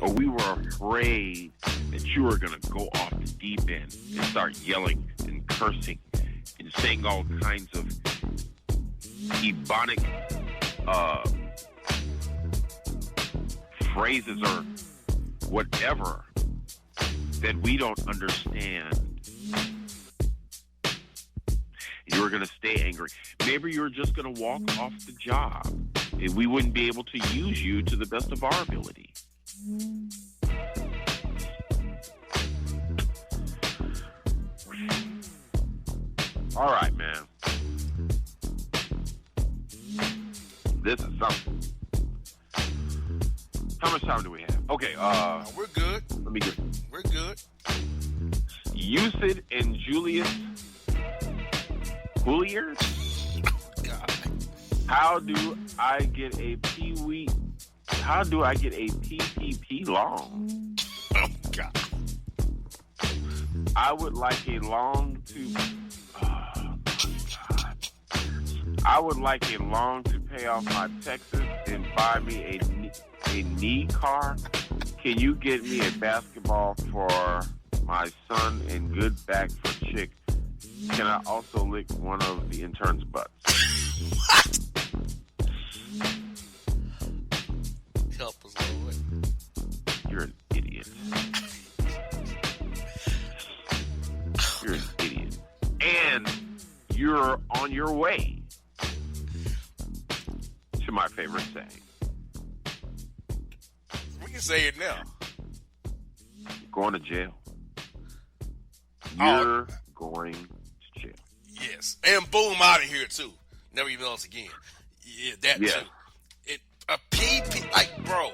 Or we were afraid that you were going to go off the deep end and start yelling and cursing and saying all kinds of ebonic phrases or whatever that we don't understand. You were going to stay angry. Maybe you were just going to walk off the job and we wouldn't be able to use you to the best of our ability. All right, man. This is something. How much time do we have? Okay, we're good. Let me get. We're good. Usid and Julius Hoolier? God. How do I get a PPP loan? Oh, God. I would like a loan to... Oh, God. I would like a loan to pay off my Texas and buy me a knee car. Can you get me a basketball for my son and good back for chick? Can I also lick one of the intern's butts? What? Help us, Lord. You're an idiot. You're an idiot. And you're on your way to my favorite saying. We can say it now. You're going to jail. You're going to jail. Yes. And boom, out of here, too. Never even else again. Yeah, that too. A PP, like, bro,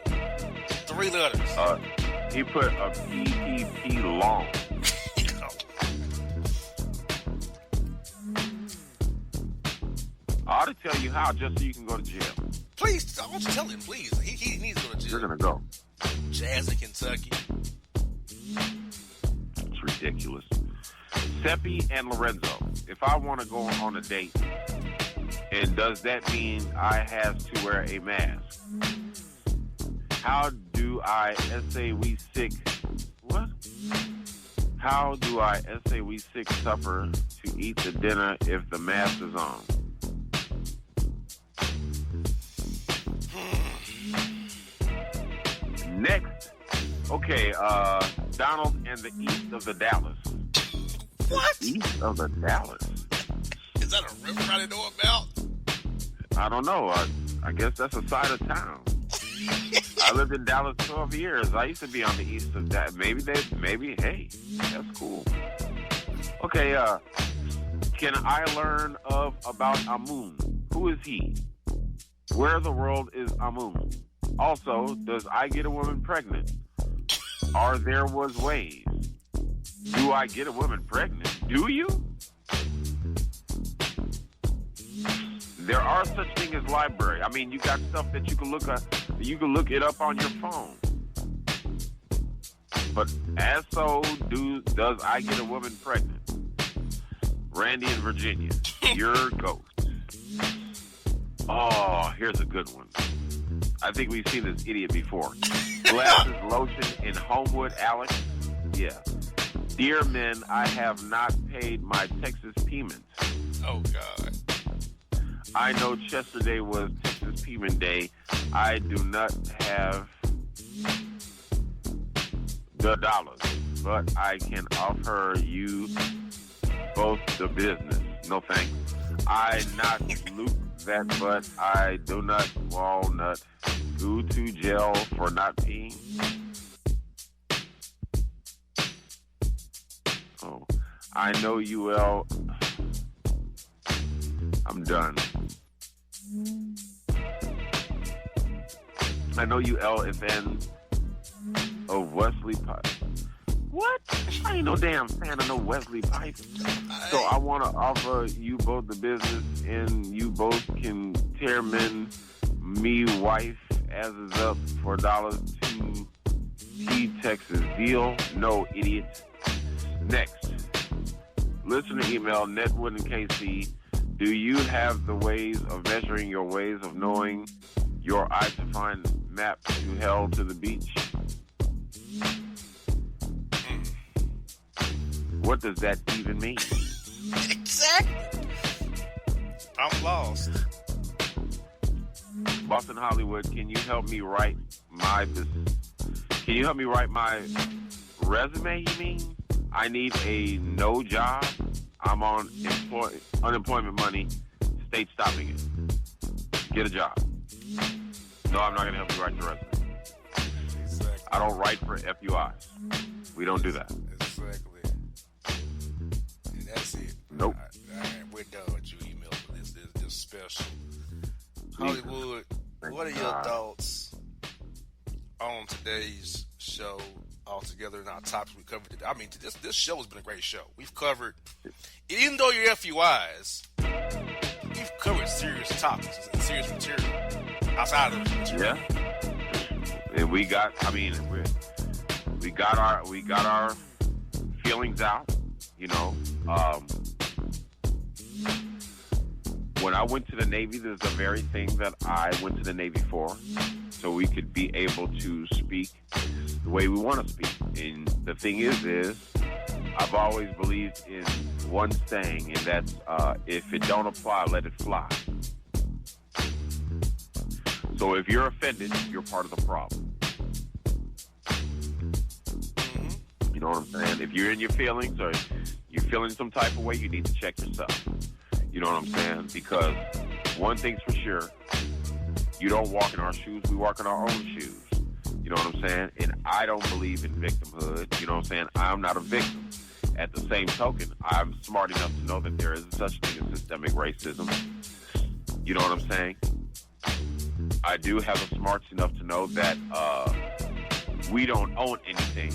3 letters. He put a PPP loan. I ought to tell you how, just so you can go to jail. Please, I want you to tell him, please. He needs to go to jail. You're going to go. Jazz in Kentucky. It's ridiculous. Seppi and Lorenzo, if I want to go on a date, and does that mean I have to wear a mask? How do I say we sick? What? How do I say we sick supper to eat the dinner if the mask is on? Next. Okay, McDonald's and the east of the Dallas. What? East of the Dallas. Is that a river I didn't know about? I don't know. I guess that's a side of town. I lived in Dallas 12 years. I used to be on the east of that. Maybe, hey, that's cool. Okay, can I learn about Amun? Who is he? Where in the world is Amun? Also, does I get a woman pregnant? Are there was ways? Do I get a woman pregnant? Do you? There are such thing as library. I mean, you got stuff that you can look at. You can look it up on your phone. But as so does I get a woman pregnant? Randy in Virginia, your ghost. Oh, here's a good one. I think we've seen this idiot before. Glasses, lotion, in Hollywood Alec. Yeah. Dear men, I have not paid my Texas payments. Oh, God. I know yesterday was Texas Payment Day. I do not have the dollars, but I can offer you both the business. No thanks. I not loot that, but I do not walnut. Go to jail for not peeing. Oh, I know you all. I'm done. I know you LFN of Wesley Pipes. What? I ain't no damn fan of no Wesley Pipes. So I want to offer you both the business, and you both can tearman me wife as is up for $2 T Texas deal. No, idiot. Next. Listener email, Netwood and KC. Do you have the ways of measuring your ways of knowing your eye to find map to hell to the beach? What does that even mean? Exactly. I'm lost. Boston Hollywood, can you help me write my resume, you mean? I need a no job. I'm on unemployment money. State stopping it. Get a job. No, I'm not going to help you write your resume. Exactly. I don't write for FUIs. We don't do that. Exactly. And that's it. Nope. We're done with your email. This is special. Hollywood, what are your thoughts on today's show altogether and our topics we covered today? I mean, this show has been a great show. We've covered, even though you're FUIs, we've covered serious topics and serious material outside of this material. Yeah. And we got our feelings out, you know. When I went to the Navy, this is the very thing that I went to the Navy for, so we could be able to speak the way we want to speak. And the thing is I've always believed in one saying, and that's if it don't apply, let it fly. So if you're offended, you're part of the problem. You know what I'm saying? If you're in your feelings or you're feeling some type of way, you need to check yourself. You know what I'm saying? Because one thing's for sure, you don't walk in our shoes, we walk in our own shoes. You know what I'm saying? And I don't believe in victimhood. You know what I'm saying? I'm not a victim. At the same token, I'm smart enough to know that there is such thing as systemic racism. You know what I'm saying? I do have a smarts enough to know that we don't own anything.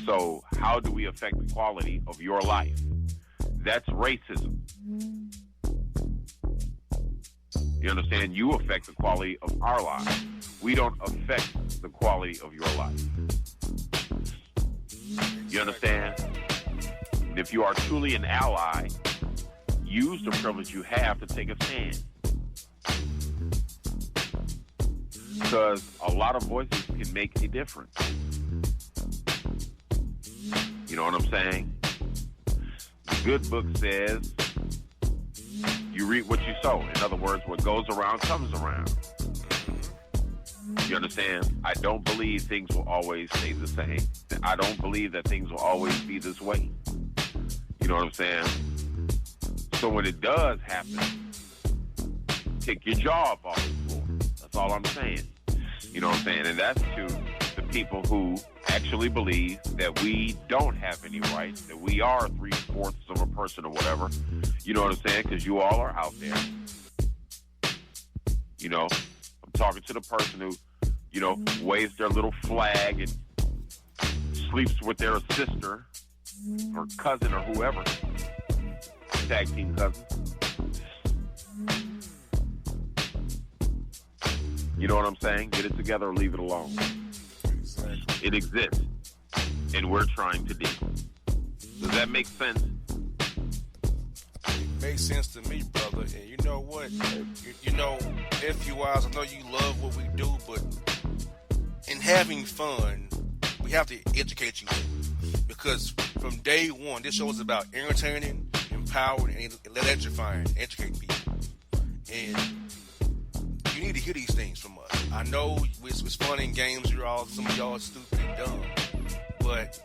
So how do we affect the quality of your life? That's racism. You understand? You affect the quality of our lives. We don't affect the quality of your life. You understand? And if you are truly an ally, use the privilege you have to take a stand. Because a lot of voices can make a difference. You know what I'm saying? The good book says you reap what you sow. In other words, what goes around comes around. You understand? I don't believe things will always stay the same. I don't believe that things will always be this way. You know what I'm saying? So when it does happen, take your jaw off the floor. That's all I'm saying. You know what I'm saying? And that's to the people who actually believe that we don't have any rights, that we are 3/4 of a person or whatever. You know what I'm saying? Because you all are out there. You know, I'm talking to the person who, you know, waves their little flag and sleeps with their sister or cousin or whoever. Tag team cousin. You know what I'm saying? Get it together or leave it alone. Exactly. It exists, and we're trying to deal. Does that make sense? It makes sense to me, brother. And you know what? You know, FUIs, I know you love what we do, but in having fun, we have to educate you. Because from day one, this show is about entertaining, empowering, and electrifying, educating people. And you need to hear these things from us. I know it's fun in games. Some of y'all are stupid and dumb, but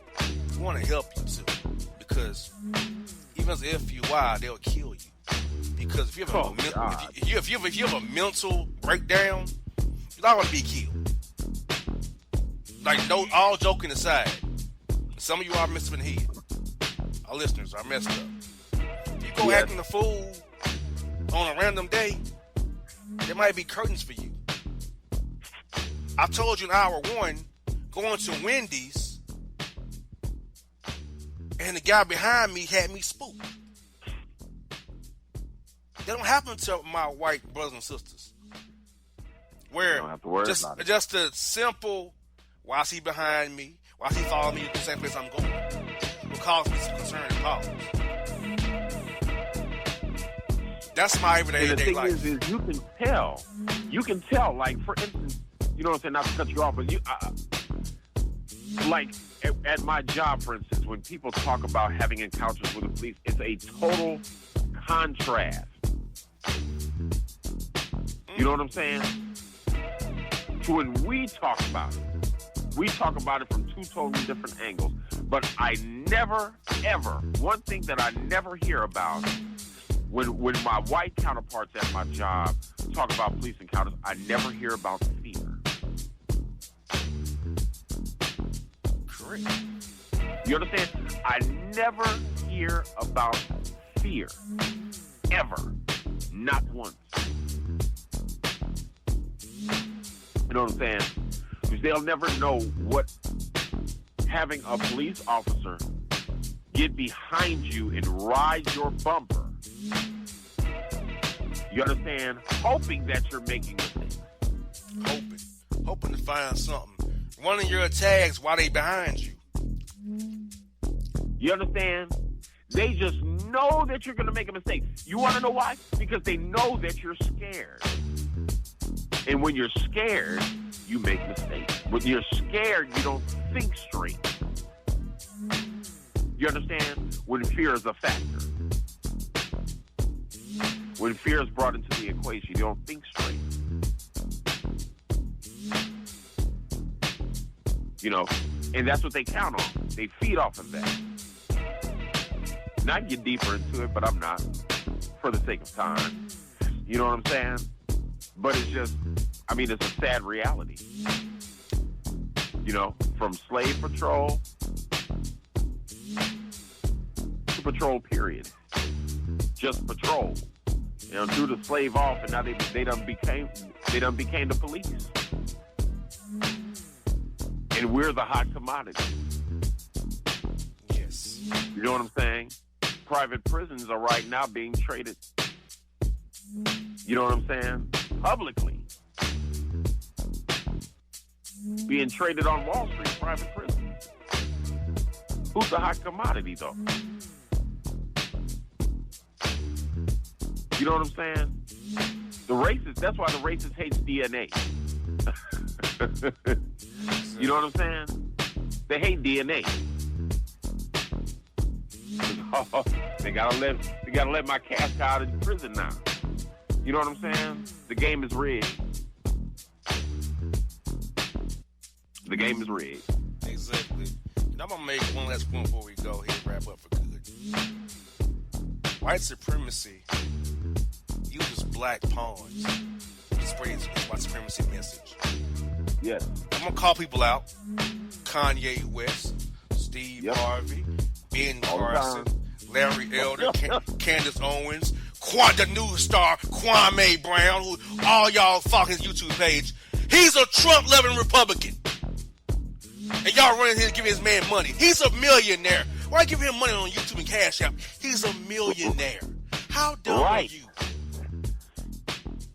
we want to help you too. Because even as an FUI, they'll kill you. Because if you have a mental breakdown, you're not going to be killed. Like, no, all joking aside, some of you are messed up in the head. Our listeners are messed up. If you go acting a fool on a random day, there might be curtains for you. I told you in hour one, going to Wendy's, and the guy behind me had me spooked. That don't happen to my white brothers and sisters. Where just a simple, why is he behind me? Why is he following me to the same place I'm going? Will cause me some concern and problems. That's my everyday life. And the thing is you can tell, like, for instance, you know what I'm saying, not to cut you off, but like, at my job, for instance, when people talk about having encounters with the police, it's a total contrast. You know what I'm saying? To when we talk about it from two totally different angles. But I never, ever, one thing that I never hear about when my white counterparts at my job talk about police encounters, I never hear about fear. Correct. You understand? I never hear about fear. Ever. Not once. You know what I'm saying? Because they'll never know what having a police officer get behind you and ride your bumper. You understand? Hoping that you're making mistakes. Hoping to find something. Running your tags while they behind you. You understand? They just know that you're going to make a mistake. You want to know why? Because they know that you're scared. And when you're scared, you make mistakes. When you're scared, you don't think straight. You understand? When fear is a factor. When fear is brought into the equation, you don't think straight. You know, and that's what they count on. They feed off of that. Not get deeper into it, but I'm not, for the sake of time. You know what I'm saying? But it's just, I mean, it's a sad reality. You know, from slave patrol to patrol period. Just patrol. You know, threw the slave off, and now they done became the police. And we're the hot commodity. Yes. You know what I'm saying? Private prisons are right now being traded. You know what I'm saying? Publicly. Being traded on Wall Street, private prisons. Who's the hot commodity, though? You know what I'm saying? The racists, that's why the racist hates DNA. You know what I'm saying? They hate DNA. They gotta let my cast out of prison now. You know what I'm saying? The game is rigged. The game is rigged. Exactly. And I'm going to make one last point before we go here and wrap up for good. White supremacy uses black pawns to spread its white supremacy message. Yes. I'm going to call people out. Kanye West, Steve Harvey, Ben Carson, Larry Elder, Candace Owens, the news star Kwame Brown, who all y'all follow his YouTube page. He's a Trump-loving Republican. And y'all running here to give his man money. He's a millionaire. Why give him money on YouTube and Cash App? He's a millionaire. How dumb are you?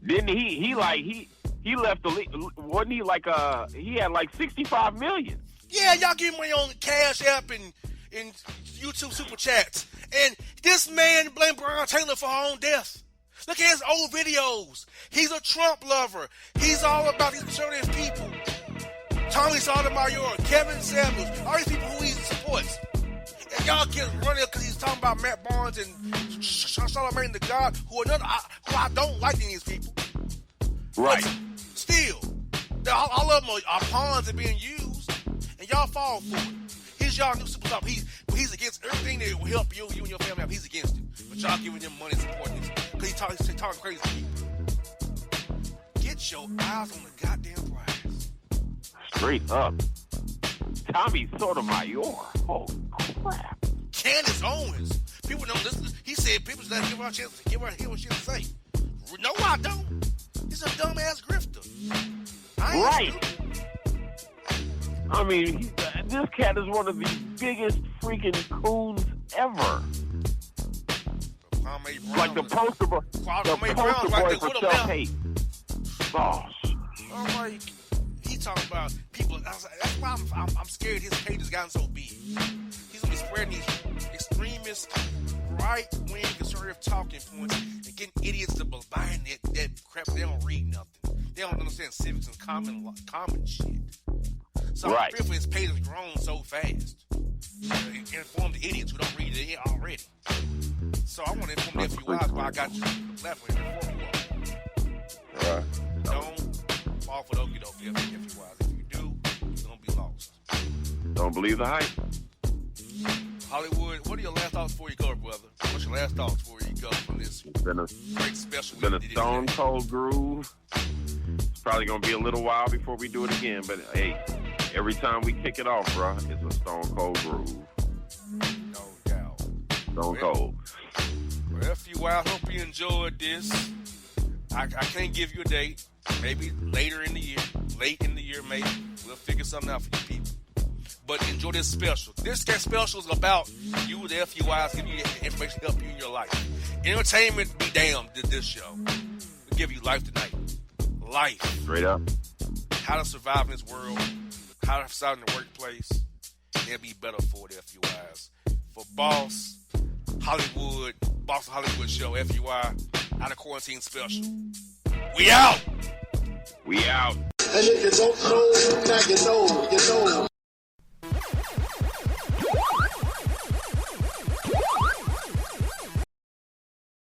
Didn't he left the league? Wasn't he like he had like 65 million? Yeah, y'all give him money on Cash App and YouTube Super Chats. And this man blamed Breonna Taylor for her own death. Look at his old videos. He's a Trump lover. He's all about these conservative people. Tommy Sotomayor, Kevin Samuels, all these people who he supports. And y'all get running because he's talking about Matt Barnes and Charlamagne the God, who I don't like any of these people. Right. But still, all of them are pawns and being used, and y'all fall for it. He's y'all new super top. He's against everything that will help you and your family out. He's against it. But y'all giving him money and supporting this because he's talking crazy to people. Get your eyes on the goddamn prize. Straight up. Tommy Sotomayor. Oh, crap. Candace Owens. People don't listen. He said people should give her a chance to hear what she has to say. No, I don't. He's a dumbass grifter. Right. I mean, this cat is one of the biggest freaking coons ever. Like the poster boy for self-hate. Boss. I'm like, he talking about people. That's why I'm scared his page has gotten so big. He's gonna be spreading these extremist, right-wing conservative talking points and getting idiots to buying that crap. They don't read nothing. They don't understand civics and common shit. So I'm fearful his page has grown so fast. Inform the idiots who don't read it already. So I want to inform the FUIs, but I got you on the platform to inform you all. Right. Don't fall for the okie dokie FUIs. If you do, you're going to be lost. Don't believe the hype. Hollywood, what are your last thoughts before you go, brother? What's your last thoughts before you go from this great special? It's been a stone cold groove. It's probably going to be a little while before we do it again, but hey, every time we kick it off, bro, it's a stone cold groove. No doubt. Stone cold. Well, FUI, I hope you enjoyed this. I can't give you a date. Maybe later in the year. Late in the year, maybe. We'll figure something out for you people. But enjoy this special. This special is about you, the FUIs, giving you information to help you in your life. Entertainment be damned, this show. We'll give you life tonight. Life. Straight up. How to survive in this world. How to survive in the workplace. And it'll be better for the FUIs. For Boss Hollywood Show, FUI, Out of Quarantine Special. We out! We out. And if you don't know, now you know.